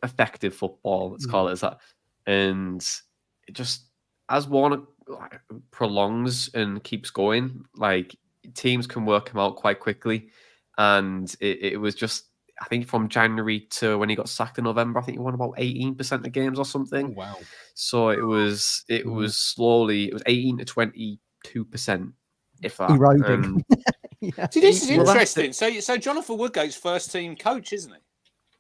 effective football, let's call it as that. And it just, as Warnock prolongs and keeps going, like, teams can work him out quite quickly. And it was just, I think from January to when he got sacked in November, I think he won about 18% of games or something. Oh, wow. So it was slowly, it was 18 to 22%, if that. Eroding. See, this is interesting. So Jonathan Woodgate's first team coach, isn't he?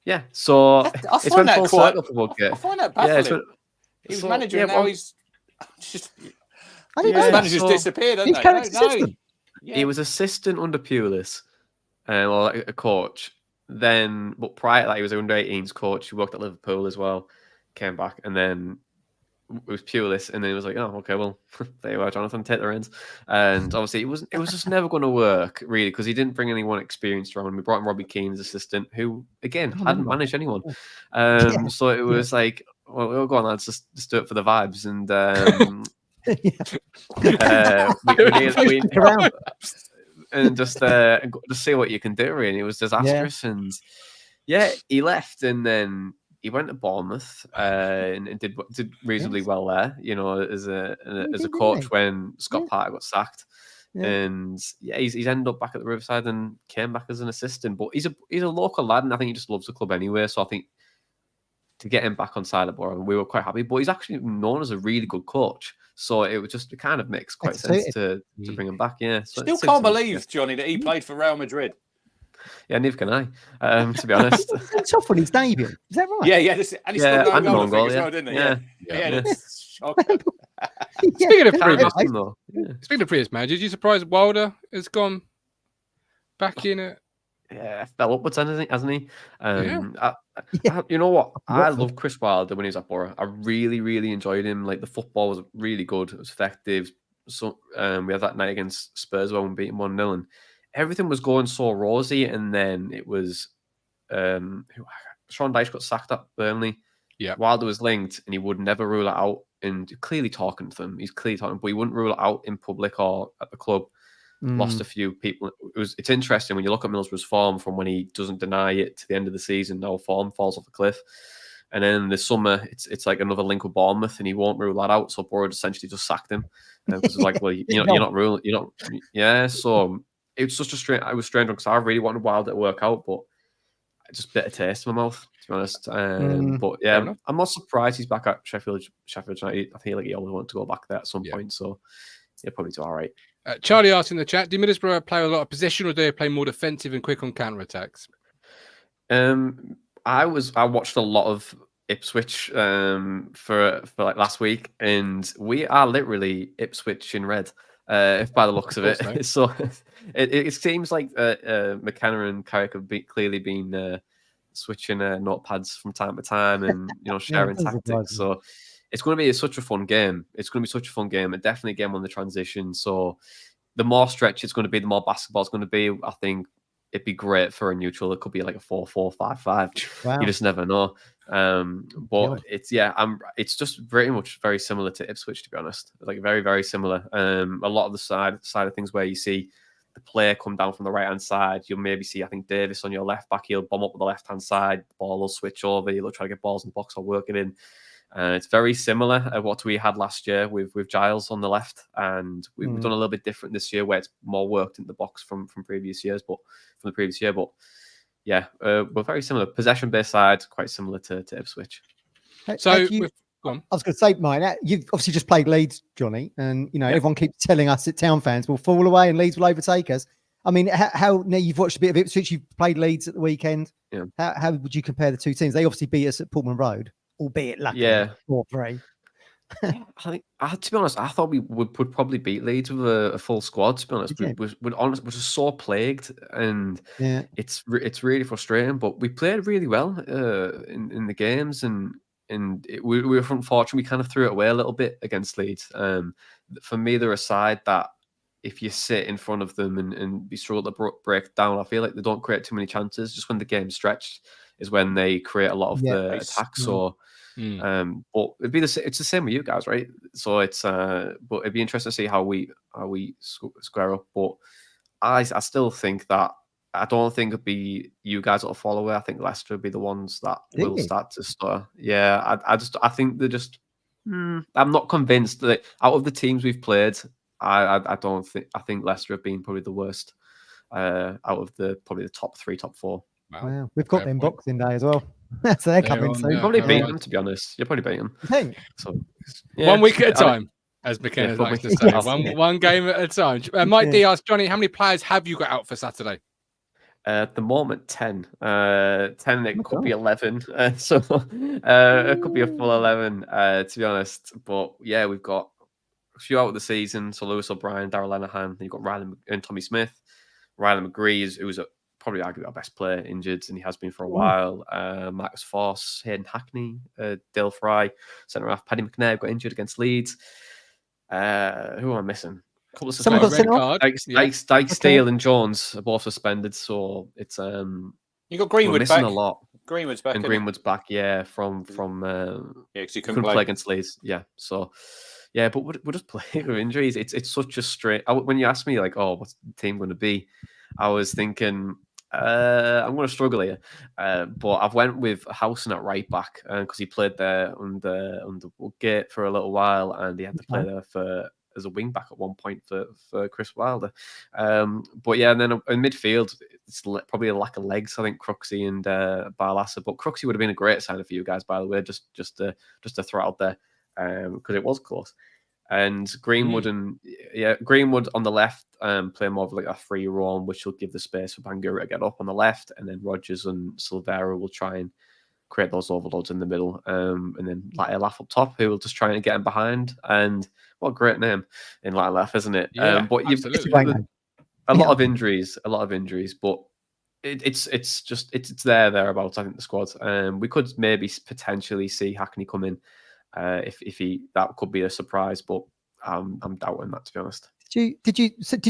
Yeah, so I find that quite. I find that baffling. He was manager, and now he's just. His manager's disappeared, hasn't he? He was assistant under Pulis, or a coach. Then, but prior to that, he was an under-18s coach. He worked at Liverpool as well. Came back, and then it was Pulis, and then it was like, oh, okay, well, there you are, Jonathan, take the reins. And obviously, it was just never going to work, really, because he didn't bring anyone experienced around him. We brought in Robbie Keane as assistant, who, again, hadn't managed anyone. So it was like, well, go on, lads, just do it for the vibes. And and just see what you can do, really. It was disastrous. And he left, and then he went to Bournemouth and did reasonably well there, you know, as a coach when Scott Parker got sacked. And he's ended up back at the Riverside and came back as an assistant. But he's a local lad, and I think he just loves the club anyway. So I think to get him back on side of Borough, we were quite happy. But he's actually known as a really good coach. So it kind of makes quite sense to bring him back. Yeah. So still can't believe, Johnny, that he played for Real Madrid. Yeah, neither can I, to be honest. It's off on his debut. Is that right? Yeah. And he scored an own goal as well, didn't he? Yeah. Speaking of previous managers, you surprised Wilder has gone back in it? Yeah, fell upwards, hasn't he? You know what? I love Chris Wilder when he was at Borough. I really, really enjoyed him. Like, the football was really good. It was effective. So we had that night against Spurs when we beat him 1-0, and everything was going so rosy. And then it was Sean Dyche got sacked at Burnley. Yeah, Wilder was linked, and he would never rule it out. And clearly talking to them, he's clearly talking, but he wouldn't rule it out in public or at the club. Lost a few people. It's interesting when you look at Middlesbrough's form from when he doesn't deny it to the end of the season. No form falls off a cliff, and then in the summer it's like another link with Bournemouth, and he won't rule that out. So Borough essentially just sacked him. Because it's like, well, you're not ruling, you're not, yeah. So it's just a strange. I was strange because I really wanted Wilder to work out, but just bitter taste in my mouth, to be honest. But yeah, I'm not surprised he's back at Sheffield United. I feel like he always wanted to go back there at some point. So yeah, probably do all right. Charlie asked in the chat, do Middlesbrough play a lot of possession, or do they play more defensive and quick on counter-attacks? I watched a lot of Ipswich for like last week, and we are literally Ipswich in red, if by the looks of it. So it seems like McKenna and Carrick have clearly been switching notepads from time to time, and sharing tactics. So it's going to be such a fun game. It's going to be such a fun game, and definitely a game on the transition. So the more stretch it's going to be, the more basketball it's going to be. I think it'd be great for a neutral. It could be like a 4-4, 5-5. Wow. You just never know. But it's just very much very similar to Ipswich, to be honest. Like very, very similar. A lot of the side of things where you see the player come down from the right hand side, you'll maybe see, I think, Davis on your left back. He'll bomb up with the left hand side. The ball will switch over. You'll try to get balls in the box or work it in. It's very similar to what we had last year with Giles on the left, and we've done a little bit different this year, where it's more worked in the box from previous years, but from the previous year. But yeah, we're very similar. Possession based side, quite similar to Ipswich. So I was going to say, mine. You've obviously just played Leeds, Johnny, and everyone keeps telling us that Town fans will fall away and Leeds will overtake us. I mean, how now you've watched a bit of Ipswich, you've played Leeds at the weekend. Yeah. How would you compare the two teams? They obviously beat us at Pullman Road, albeit lucky. 4-3. I think, to be honest, I thought we would probably beat Leeds with a full squad. To be honest, we're just so plagued, and it's really frustrating. But we played really well in the games, and we were unfortunate. We kind of threw it away a little bit against Leeds. For me, they're a side that if you sit in front of them and be struggle to break down, I feel like they don't create too many chances. Just when the game's stretched is when they create a lot of the attacks. So, but it's the same with you guys, right? So it's but it'd be interesting to see how we square up. But I still think that I don't think it'd be you guys that'll follow it. I think Leicester would be the ones that will start to stutter. Yeah, I think they're just. I'm not convinced that out of the teams we've played, I think Leicester have been probably the worst out of probably the top 3, top 4. Wow. We've got them Boxing Day as well. So they're coming soon. You'll probably beat them, to be honest. You'll probably beat them. I think. So, 1 week at a time, as McKenna likes to say. One game at a time. Mike D asked, Johnny, how many players have you got out for Saturday? At the moment, 10. 10, it could be 11. So it could be a full 11, to be honest. But yeah, we've got a few out of the season. So Lewis O'Brien, Darrell Lenihan. You've got Riley and Tommy Smith. Riley McGree, who's probably arguably our best player injured, and he has been for a while. Marcus Forss, Hayden Hackney, Dale Fry, centre half Paddy McNair got injured against Leeds. Who am I missing? A couple of Someone got sent off. Dyke Steele and Jones are both suspended, so it's you got Greenwood missing back. a lot. Greenwood's back. And Greenwood's back, from because he couldn't play against Leeds. Yeah, so yeah, but we're just playing with injuries. It's such a strange. When you asked me like, oh, what's the team going to be? I was thinking I'm going to struggle here, but I've went with Howson at right back because he played there under Woodgate for a little while, and he had to play there as a wing back at one point for Chris Wilder. But yeah, and then in midfield, it's probably a lack of legs. I think Crooksy and Barlaser, but Crooksy would have been a great signing for you guys, by the way, just to throw out there because it was close. And Greenwood Greenwood on the left, play more of like a free roam, which will give the space for Bangura to get up on the left, and then Rodgers and Silvera will try and create those overloads in the middle, and then Latif up top, who will just try and get him behind. And what a great name in Latif, isn't it? Yeah, but you've a lot of injuries, but it's thereabouts. I think the squad. We could maybe potentially see Hackney come in. If that could be a surprise, but I'm doubting that, to be honest. Did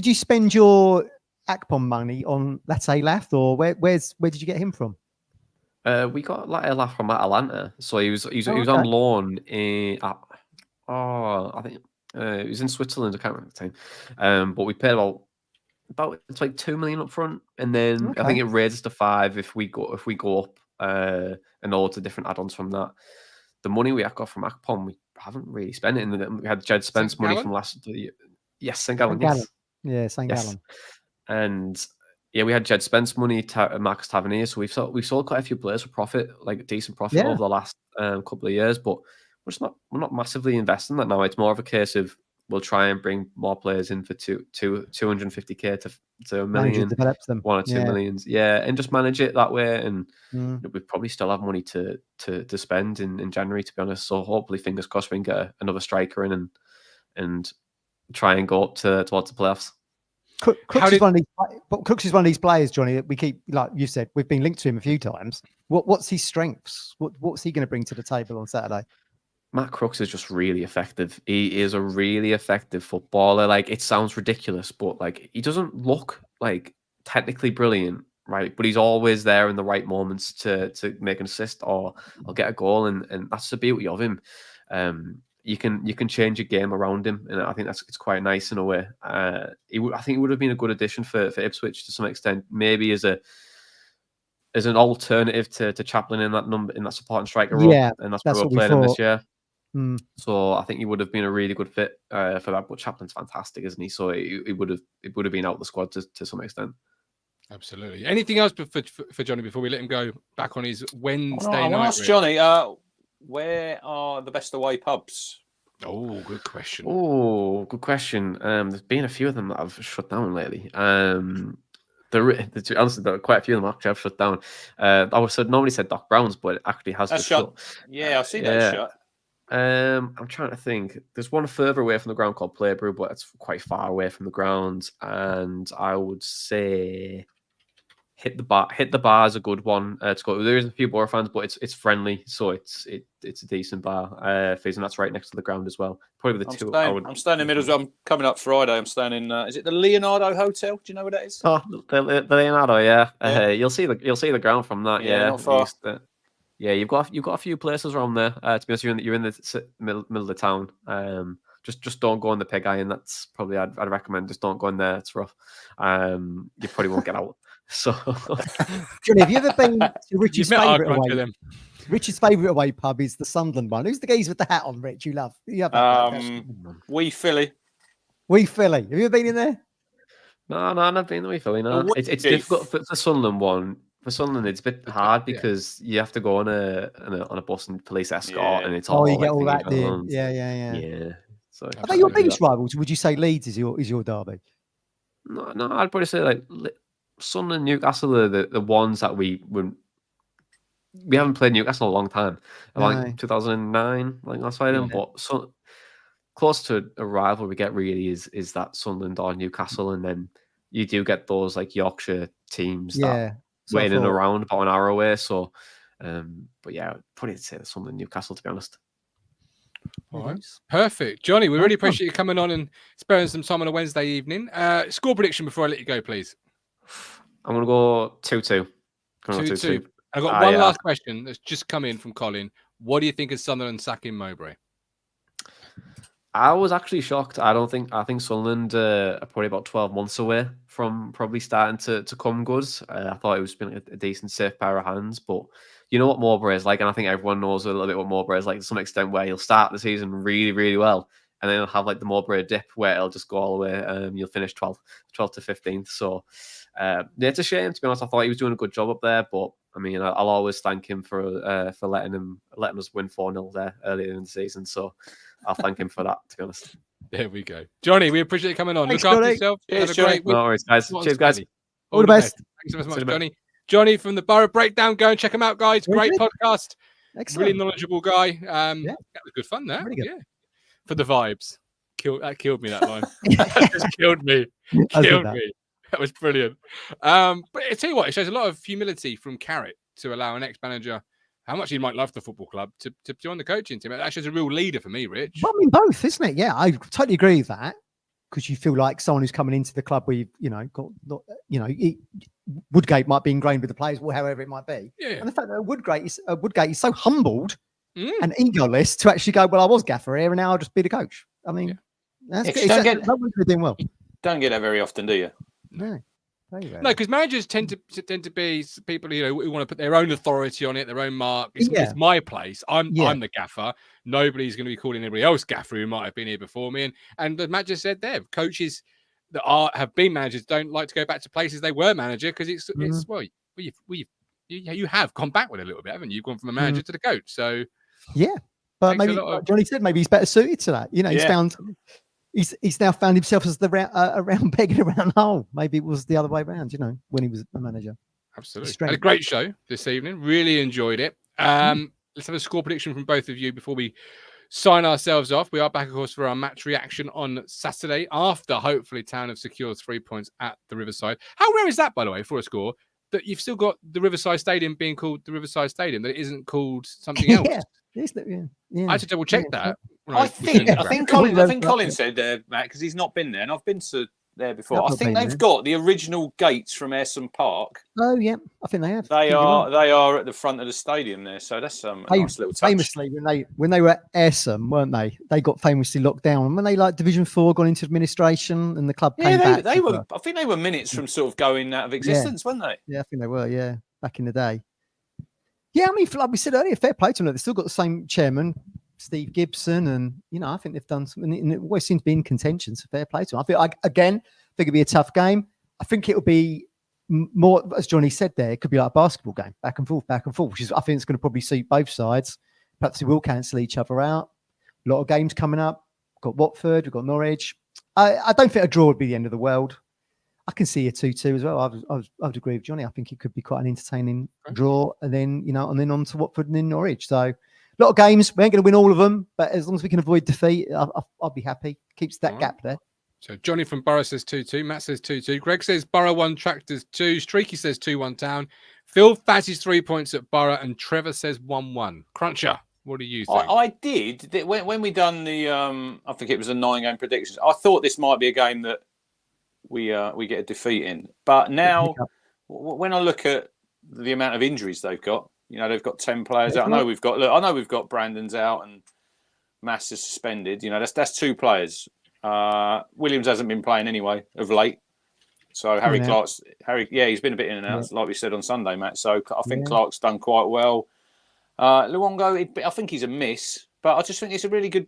you spend your Akpom money on Latif, or where did you get him from? We got Latif from Atalanta, so he was on loan I think he was in Switzerland. I can't remember the time, but we paid about it's like 2 million up front, and then I think it raises to 5 if we go up, and all the different add-ons from that. The money we got from Akpom, we haven't really spent it. We had Jed Spence money from last year. Yes, St. Gallen. Yes. Yeah, St. Gallen. And yeah, we had Jed Spence money, Marcus Tavernier. So we've sold quite a few players for profit, like decent profit over the last couple of years. But we're not massively investing that now. It's more of a case of we'll try and bring more players in for 250k to a million, develop them. 1 or 2 millions, and just manage it that way. And we probably still have money to spend in January, to be honest. So hopefully, fingers crossed, we can get another striker in and try and go up towards the playoffs. Crooks is one of these players, Johnny, that we keep, like you said, we've been linked to him a few times. What's his strengths? What's he going to bring to the table on Saturday? Matt Crooks is just really effective. He is a really effective footballer. Like, it sounds ridiculous, but like, he doesn't look like technically brilliant, right? But he's always there in the right moments to make an assist or get a goal, and that's the beauty of him. You can change your game around him, and I think it's quite nice in a way. I think he would have been a good addition for Ipswich to some extent, maybe as an alternative to Chaplin in that supporting striker role. Yeah, and that's where we're playing him this year. So I think he would have been a really good fit for that. But Chaplin's fantastic, isn't he? So it would have been out the squad to some extent. Absolutely. Anything else for Johnny before we let him go back on his Wednesday night? I want to ask Johnny, where are the best away pubs? Oh, good question. There's been a few of them that I've shut down lately. To be honest, there are quite a few of them actually I've shut down. I normally said Doc Brown's, but it actually has been shut. Yeah, I've seen that shut. I'm trying to think. There's one further away from the ground called Playbrew, but it's quite far away from the ground. And I would say Hit the Bar is a good one to go. There is a few Borough fans, but it's friendly, so it's a decent bar. Fees, and that's right next to the ground as well. Probably the two. I'm staying in Middlesbrough. I'm coming up Friday. I'm staying in. Is it the Leonardo Hotel? Do you know where that is? Oh, the Leonardo, yeah. You'll see the ground from that. Yeah, not far. Yeah, you've got a few places around there. To be honest, you're in the middle of the town. Just don't go in the pig eye, and that's probably I'd recommend just don't go in there. It's rough. You probably won't get out. So, Johnny, have you ever been to Richard's favourite away? Richard's favourite away pub is the Sunderland one. Who's the guys with the hat on, Rich? You love. Wee Philly. Wee Philly. Have you ever been in there? No, I've never been to Wee Philly. No, it's difficult for the Sunderland one. For Sunderland, it's a bit hard because you have to go on a bus and police escort, and it's all. You get all that, yeah. So, are they your biggest rivals? Would you say Leeds is your derby? No, I'd probably say like Sunderland, Newcastle are the ones that we haven't played Newcastle in a long time. Like 2009, like last fight them. But so close to a rival we get really is that Sunderland or Newcastle, and then you do get those like Yorkshire teams that were in and around about an hour away. So, but yeah, I'd probably say something Newcastle, to be honest. All right, perfect, Johnny. We really appreciate you coming on and sparing some time on a Wednesday evening. Score prediction before I let you go, please. I'm gonna go 2-2. 2-2. I've got one last question that's just come in from Colin. What do you think of Sunderland sacking Mowbray? I was actually shocked. I think Sunderland are probably about 12 months away from probably starting to come good. I thought it was been a decent, safe pair of hands, but you know what Mowbray is like, and I think everyone knows a little bit what Mowbray is like to some extent, where he'll start the season really, really well, and then he'll have like the Mowbray dip where it'll just go all the way. You'll finish 12th to 15th. So yeah, it's a shame, to be honest. I thought he was doing a good job up there, but I mean, I'll always thank him for letting us win 4-0 there earlier in the season. So I'll thank him for that, to be honest. There we go. Johnny, we appreciate you coming on. Thanks, Look after Johnny. yourself. Cheers, Have a great week. No worries, guys. Cheers, guys. All the best. Thanks so much, Johnny. Johnny from the Borough Breakdown. Go and check him out, guys. Great podcast. Excellent. Really knowledgeable guy. That was good fun, that. Really good. Yeah. For the vibes. That killed me, that line. That just killed me. Killed me. That was brilliant. But I tell you what, it shows a lot of humility from Carrot to allow an ex-manager, how much he might love the football club, to join the coaching team. That shows a real leader for me, Rich. Well, I mean, both, isn't it? Yeah, I totally agree with that, because you feel like someone who's coming into the club where Woodgate might be ingrained with the players, or however it might be. Yeah. And the fact that Woodgate is so humbled and egoless to actually go, well, I was gaffer here, and now I'll just be the coach. I mean, that's doing well. Don't get that very often, do you? No. No, because managers tend to be people who want to put their own authority on it, their own mark. It's my place. I'm the gaffer. Nobody's going to be calling anybody else gaffer who might have been here before me. And the manager said there, coaches that have been managers don't like to go back to places they were manager, because it's you have gone backward a little bit, haven't you? You've gone from a manager to the coach. So but maybe like Johnny said, maybe he's better suited to that. He's now found himself as the round peg in a round hole. Maybe it was the other way around, when he was a manager. Absolutely. Had a great show this evening. Really enjoyed it. Let's have a score prediction from both of you before we sign ourselves off. We are back, of course, for our match reaction on Saturday after, hopefully, Town have secured 3 points at the Riverside. How rare is that, by the way, for a score, that you've still got the Riverside Stadium being called the Riverside Stadium, that it isn't called something else? I had to double check that. I think Colin said there, Matt, because he's not been there, and I've been to there before. I think they've got the original gates from Ayresome Park. Oh yeah, I think they have. They are at the front of the stadium there, so that's a nice little touch. Famously, when they were at Ayresome, weren't they? They got famously locked down when they Division 4 gone into administration, and the club came back. They were. I think they were minutes from sort of going out of existence, weren't they? Yeah, I think they were. Yeah, back in the day. Yeah, I mean, like we said earlier, fair play to them. They've still got the same chairman, Steve Gibson, and I think they've done something, and it always seems to be in contention. So fair play to them. I think it'll be a tough game. I think it'll be more, as Johnny said there, it could be like a basketball game, back and forth, which is, I think it's going to probably suit both sides. Perhaps they will cancel each other out. A lot of games coming up. We've got Watford, we've got Norwich. I don't think a draw would be the end of the world. I can see a 2-2 as well. I would agree with Johnny. I think it could be quite an entertaining draw, and then on to Watford and then Norwich. So a lot of games. We ain't going to win all of them, but as long as we can avoid defeat, I'll be happy. Keeps that gap there. So Johnny from Borough says 2-2. Matt says 2-2. Greg says Borough 1, Tractors 2. Streaky says 2-1 Town. Phil fancies 3 points at Borough, and Trevor says 1-1. Cruncher, what do you think? I did. When we done the, I think it was a 9-game predictions, I thought this might be a game that we get a defeat in. But now, when I look at the amount of injuries they've got, they've got 10 players out. I know we've got Brandon's out and Mass is suspended. That's 2 players. Williams hasn't been playing anyway of late. So he's been a bit in and out, like we said on Sunday, Matt. So I think Clark's done quite well. Luongo, I think he's a miss, but I just think it's a really good.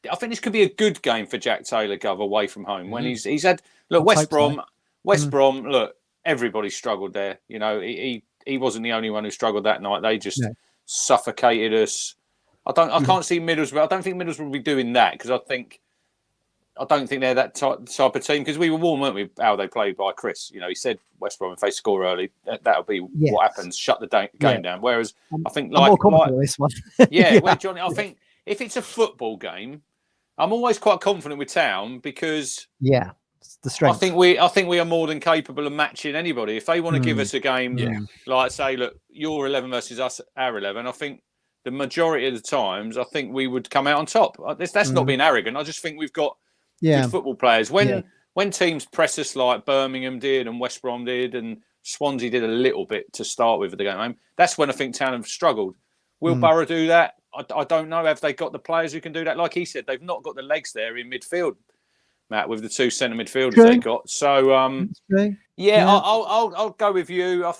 I think this could be a good game for Jack Taylor, Gov, away from home. When he's had West Brom. Look, everybody struggled there. He wasn't the only one who struggled that night. They just suffocated us. I can't see Middlesbrough. I don't think Middlesbrough will be doing that, because I don't think they're that type of team, because we were warned, weren't we, how they played by Chris. He said West Brom, if they score early, that'll be what happens, shut the game down. Whereas I think I'm more confident with this one. Johnny, I think if it's a football game, I'm always quite confident with Town, because the strength. I think we are more than capable of matching anybody. If they want to give us a game, like say, look, your 11 versus us, our 11. I think the majority of the times, I think we would come out on top. That's not being arrogant. I just think we've got good football players. When teams press us like Birmingham did and West Brom did and Swansea did a little bit to start with the game, that's when I think Town have struggled. Will Borough do that? I don't know. Have they got the players who can do that? Like he said, they've not got the legs there in midfield, Matt, with the two centre midfielders they got. So, I'll go with you.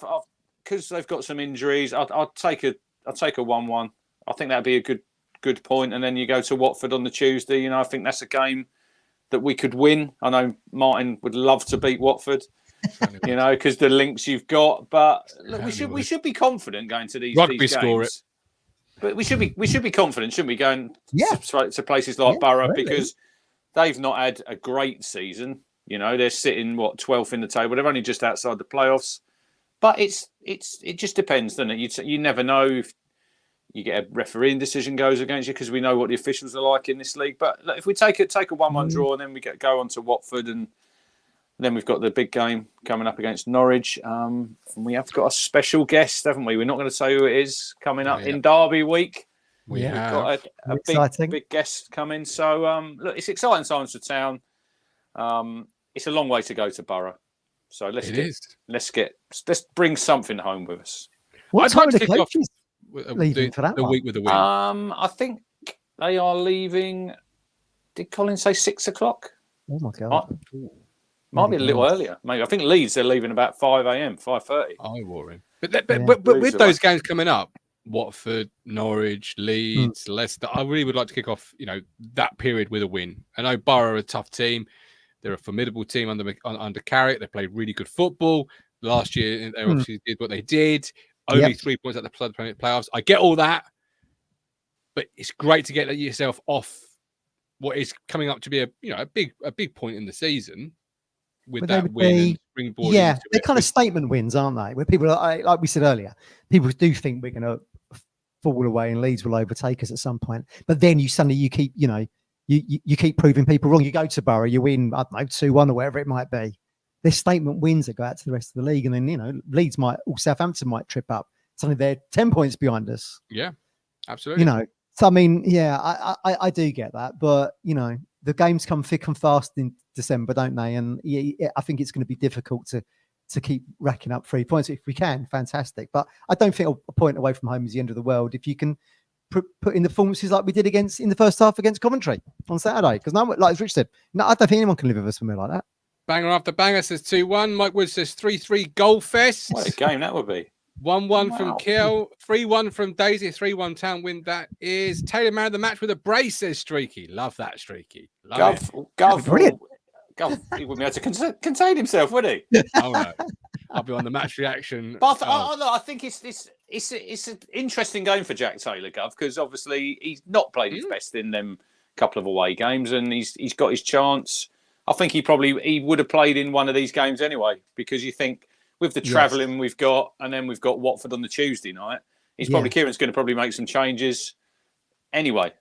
Because they've got some injuries, I'll take a 1-1. I think that'd be a good point. And then you go to Watford on the Tuesday. You know, I think that's a game that we could win. I know Martin would love to beat Watford, you know, because the links you've got. But look, we should be confident going to these games. Score it. But we should be confident, shouldn't we? Going to places like Borough because they've not had a great season. You know, they're sitting 12th in the table. They're only just outside the playoffs. But it just depends, doesn't it? You never know if you get a refereeing decision goes against you because we know what the officials are like in this league. But look, if we take a 1-1 draw and then we go on to Watford and then we've got the big game coming up against Norwich. And we have got a special guest, haven't we? We're not going to say who it is coming up in Derby week. We've got a big guest coming. So look, it's exciting times for Town. It's a long way to go to Borough. So let's bring something home with us. What time are the coaches leaving for that the week with the win? I think they are leaving. Did Colin say 6:00? Oh my god! Might be a little earlier. Maybe I think Leeds they're leaving about 5 a.m. 5:30. Eye-watering. But with those games coming up, Watford, Norwich, Leeds, Leicester, I really would like to kick off, that period with a win. I know Borough are a tough team. They're a formidable team under Carrick. They played really good football. Last year, they obviously did what they did. Only 3 points at the playoffs. I get all that. But it's great to get yourself off what is coming up to be a big point in the season with that win and springboard. Yeah, they're kind of statement wins, aren't they? Where people are, like we said earlier, people do think we're going to fall away and Leeds will overtake us at some point. But then you keep, you keep proving people wrong. You go to Borough, you win, I don't know, 2-1 or whatever it might be. There's statement wins that go out to the rest of the league. And then, Leeds Southampton might trip up. Suddenly they're 10 points behind us. Yeah, absolutely. So I mean, I do get that. But, the games come thick and fast in December, don't they? And I think it's going to be difficult to keep racking up 3 points. If we can, fantastic. But I don't think a point away from home is the end of the world if you can put in the performances like we did in the first half against Coventry on Saturday. Because like as Rich said, I don't think anyone can live with us for me like that. Banger after banger says 2-1. Mike Wood says 3-3 goal fest. What a game that would be. 1-1 from Kiel, 3-1 from Daisy, 3-1 Town win. That is Taylor man of the match with a brace, says Streaky. Love that, Streaky. Brilliant. He wouldn't be able to contain himself, would he? Oh no, I'll be on the match reaction. But I think it's an interesting game for Jack Taylor, Gov, because obviously he's not played his best in them couple of away games, and he's got his chance. I think he would have played in one of these games anyway, because you think with the travelling we've got, and then we've got Watford on the Tuesday night, Kieran's going to probably make some changes anyway.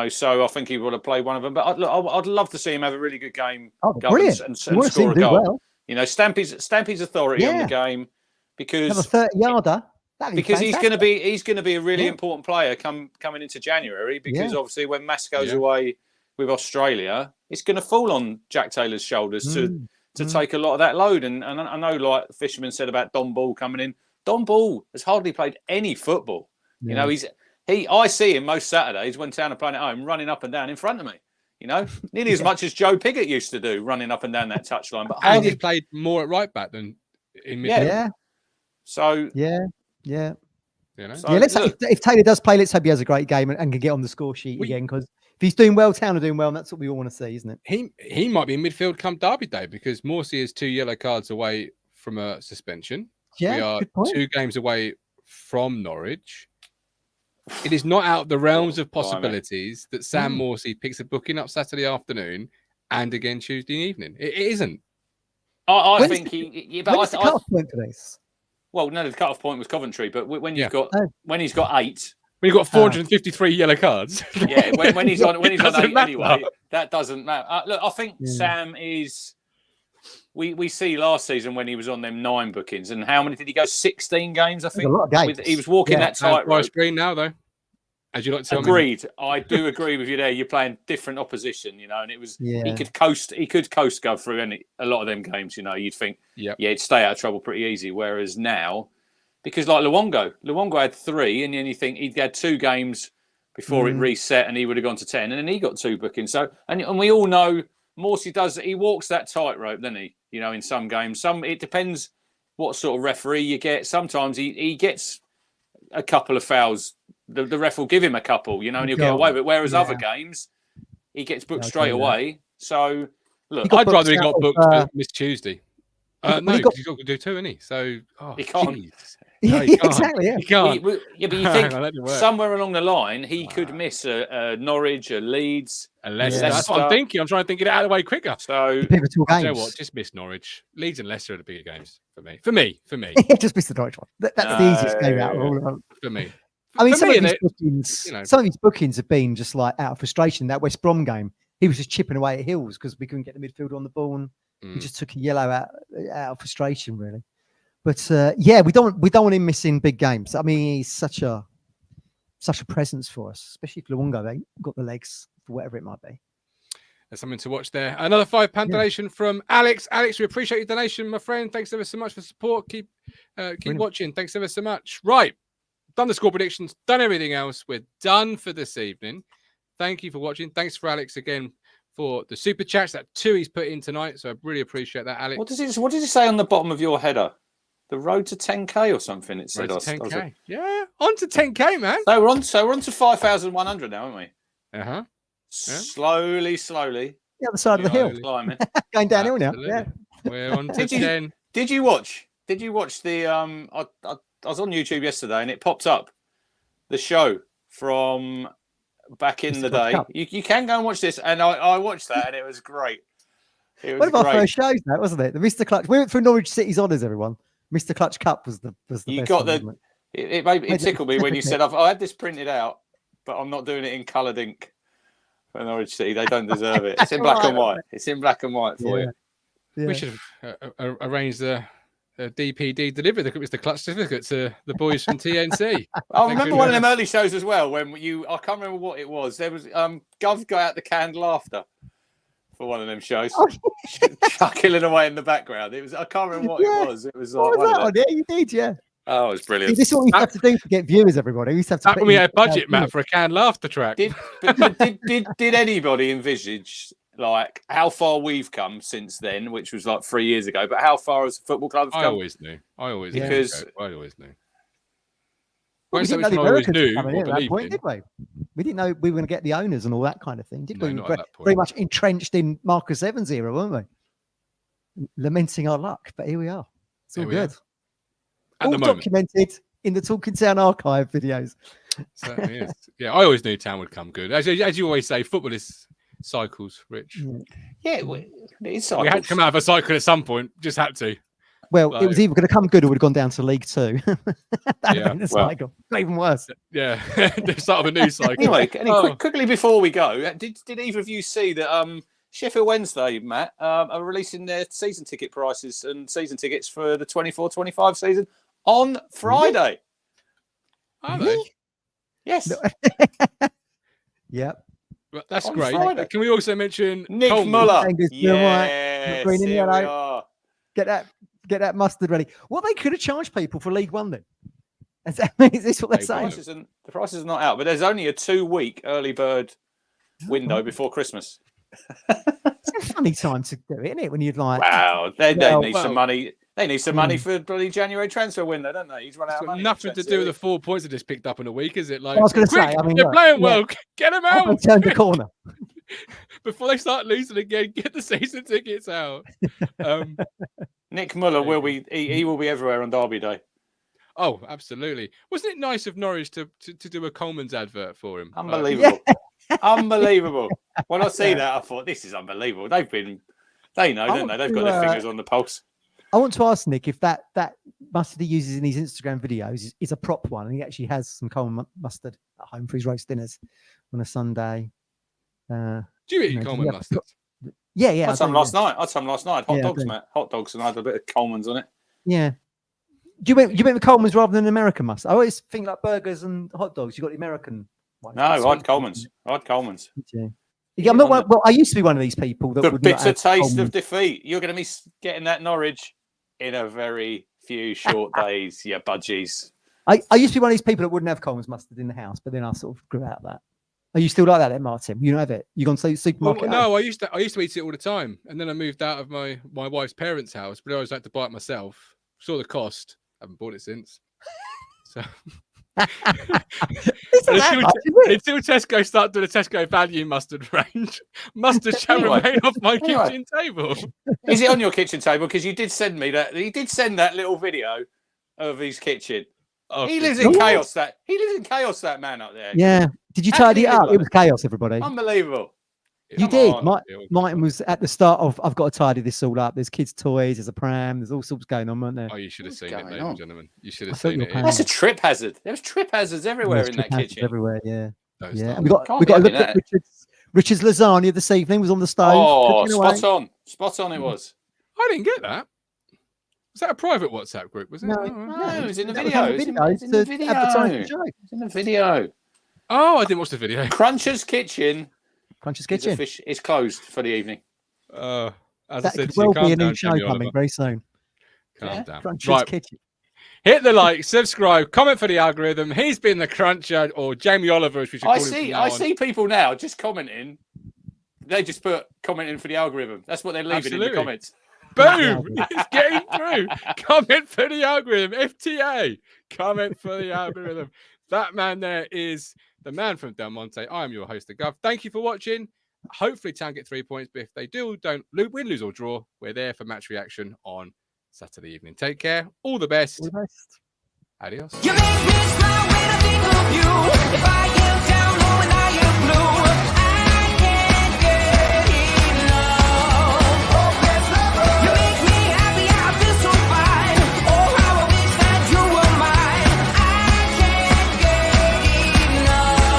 So I think he would have played one of them. But I'd love to see him have a really good game and score a goal. Well. Stamp his authority on the game because have a 30-yarder. Because he's going to be a really important player coming into January. Because obviously when Mass goes away with Australia, it's going to fall on Jack Taylor's shoulders to take a lot of that load. And I know, like Fisherman said about Don Ball coming in. Don Ball has hardly played any football. Yeah. I see him most Saturdays when Town are playing at home, running up and down in front of me. Nearly as much as Joe Piggott used to do, running up and down that touchline. But he's played more at right back than in midfield. Yeah. So let's if Taylor does play, let's hope he has a great game and can get on the score sheet again. Because if he's doing well, Town are doing well, and that's what we all want to see, isn't it? He might be in midfield come Derby Day because Morsey is 2 yellow cards away from a suspension. Yeah, we are 2 games away from Norwich. It is not out of the realms of possibilities that Sam Morsey picks a booking up Saturday afternoon and again Tuesday evening. It isn't. I think he. But when's the cut-off point for this? Well, no, the cut-off point was Coventry, but when he's got 8. When you've got 453 yellow cards. Yeah, when he's on 8 matter. anyway, that doesn't matter. Look, I think Sam is we see last season when he was on them 9 bookings, and how many did he go? 16 games, I think. A lot of games. He was walking that tightrope. Screen now, though. As you like to tell me. Agreed. I do agree with you there. You're playing different opposition, and it was he could coast go through a lot of them games. You'd think, he'd stay out of trouble pretty easy. Whereas now, because like Luongo had 3, and then you think he'd had 2 games before it reset, and he would have gone to 10, and then he got 2 bookings. So, and we all know Morsey does. He walks that tightrope, doesn't he? In some games, it depends what sort of referee you get. Sometimes he gets a couple of fouls. The ref will give him a couple, and he'll get away with it. Whereas other games, he gets booked straight away. So, look, I'd rather he got booked for Miss Tuesday. No, because he's got to do 2, isn't he? So, he can't. No, he can't. Exactly. Yeah. He can't. But you think somewhere along the line he could miss a Norwich, a Leeds, That's what I'm thinking. I'm trying to think it out of the way quicker. So, pivotal games. You know what? Just miss Norwich. Leeds and Leicester are the bigger games for me. For me. Just miss the Norwich one. That's the easiest game out of all of them. For me. I mean, some of his bookings have been just like out of frustration. That West Brom game, he was just chipping away at Hills because we couldn't get the midfield on the ball, and he just took a yellow out of frustration, really. But we don't want him missing big games. I mean, he's such a presence for us, especially if Luongo ain't got the legs for whatever it might be. There's something to watch there. Another £5 donation from Alex. Alex, we appreciate your donation, my friend. Thanks ever so much for support. Keep watching. Thanks ever so much. Right. Done the score predictions, done everything else. We're done for this evening. Thank you for watching. Thanks for Alex again for the super chats. That 2 he's put in tonight. So I really appreciate that, Alex. What does it say on the bottom of your header? The road to 10k or something. It said. Road to 10k. Yeah, on to 10k, man. So we're on to 5,100 now, aren't we? Yeah. Slowly. The other side of the hill. Climbing. Going downhill now. Yeah. We're on to 10. Did you watch the I was on YouTube yesterday and it popped up the show from back in the day. You can go and watch this, and I watched that and it was great. It was one of our first shows, that wasn't it? The Mr. Clutch. We went through Norwich City's honours, everyone. Mr. Clutch Cup was the you best got one, it tickled me when you said I had this printed out, but I'm not doing it in coloured ink for Norwich City. They don't deserve it. It's in black and white. It's in black and white for you. Yeah. We should have arranged the DPD delivery the clutch certificate to the boys from TNC. I remember one of them early shows as well when I can't remember what it was. There was Gov got out the canned laughter for one of them shows, chuckling away in the background. I can't remember what it was. It was like you did, yeah. Oh, it was brilliant. This is what we have to do to get viewers, everybody. We used to have to back when we had budget, Matt, for a canned laughter track. Did anybody envisage like how far we've come since then, which was like 3 years ago, but how far as football clubs come? I always knew. I always knew. We didn't know the Americans were coming in at that point, did we? We didn't know we were going to get the owners and all that kind of thing, did we? We were very much entrenched in Marcus Evans' era, weren't we? Lamenting our luck, but here we are. It's all good. All documented in the Talking Town archive videos. Certainly is. Yeah, I always knew Town would come good. As you always say, football is cycles, Rich. Yeah, it's cycles. We had to come out of a cycle at some point. Just had to. Well, it was either going to come good or would have gone down to League Two. Cycle. Even worse. Yeah, the start of a new cycle. Anyway, quickly before we go, did either of you see that Sheffield Wednesday, Matt, are releasing their season ticket prices and season tickets for the 24-25 season on Friday? Are they? Yes. Yep. Well, that's great. Friday. Can we also mention Nick Muller? Yes, green and yellow. Get that mustard ready. What they could have charged people for League One then? Is this what they're saying? The prices are not out, but there's only a 2-week early bird window before Christmas. It's a funny time to do it, isn't it? When you'd like, wow, they need some money. They need some money for bloody January transfer window, don't they? He's run out of money. Nothing to do with the 4 points they just picked up in a week, is it? Like, I was going to say, they're playing well. Get them out. Turn the corner before they start losing again. Get the season tickets out. Nick Muller will be. He will be everywhere on Derby Day. Oh, absolutely. Wasn't it nice of Norwich to do a Coleman's advert for him? Unbelievable. Unbelievable. When I see that, I thought, this is unbelievable. They know, don't they? They've got their fingers on the pulse. I want to ask Nick if that mustard he uses in his Instagram videos is a prop one, and he actually has some Coleman mustard at home for his roast dinners on a Sunday. Do you eat Coleman mustard? Yeah. I had some last night. Hot Yeah, dogs, mate. Hot dogs, and I had a bit of Coleman's on it. Yeah. You went with Coleman's rather than American mustard? I always think like burgers and hot dogs. You got the American one. No, I had Coleman's. Yeah, I'm not one, well, I used to be one of these people that the would bitter not have taste of defeat. You're going to be getting that Norwich in a very few short days. Yeah, budgies. I used to be one of these people that wouldn't have Coleman's mustard in the house, but then I sort of grew out of that. Are you still like that, then, Martin? You don't have it? You gone to the supermarket? Well, no, I used to eat it all the time, and then I moved out of my wife's parents' house, but I always had to buy it myself. Saw the cost. Haven't bought it since. So until Tesco start doing a Tesco value mustard range, mustard shall remain off my kitchen table. Is it on your kitchen table? Because you did send me that. You did send that little video of his kitchen. Oh, he lives in chaos. That man up there. Yeah. Did you tidy it up? It was chaos, everybody. Unbelievable. You did. Martin was at the start of, I've got to tidy this all up. There's kids' toys, there's a pram, there's all sorts going on, weren't there? Oh, you should have seen it, ladies and gentlemen. You should have seen it. That's a trip hazard. There was trip hazards everywhere in that kitchen. Everywhere, yeah. And we got to look at Richard's lasagna this evening was on the stove. Oh, spot on it was. I didn't get that. Was that a private WhatsApp group? Was it? No, it was in the video. It was in the video. Oh, I didn't watch the video. Cruncher's Kitchen. It's closed for the evening. As I said, could well be a new show coming very soon. Calm down. Cruncher's Kitchen. Hit the like, subscribe, comment for the algorithm. He's been the Cruncher, or Jamie Oliver, as we should call him. I see people now just commenting. They just put commenting for the algorithm. That's what they're leaving in the comments. Boom! It's getting through. Comment for the algorithm. FTA. Comment for the algorithm. That man there is the man from Del Monte. I am your host, the Gov. Thank you for watching. Hopefully, Town get 3 points, but if they don't win, lose, or draw, we're there for match reaction on Saturday evening. Take care. All the best. Adios. You make me smile when I think of you. If I am down low and I am blue, I can't get enough. You make me happy, I feel so fine. Oh, how I wish that you were mine. I can't get enough.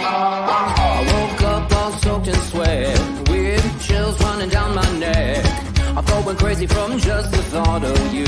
I woke up all soaked in sweat, with chills running down my neck. I'm going crazy from just the thought of you.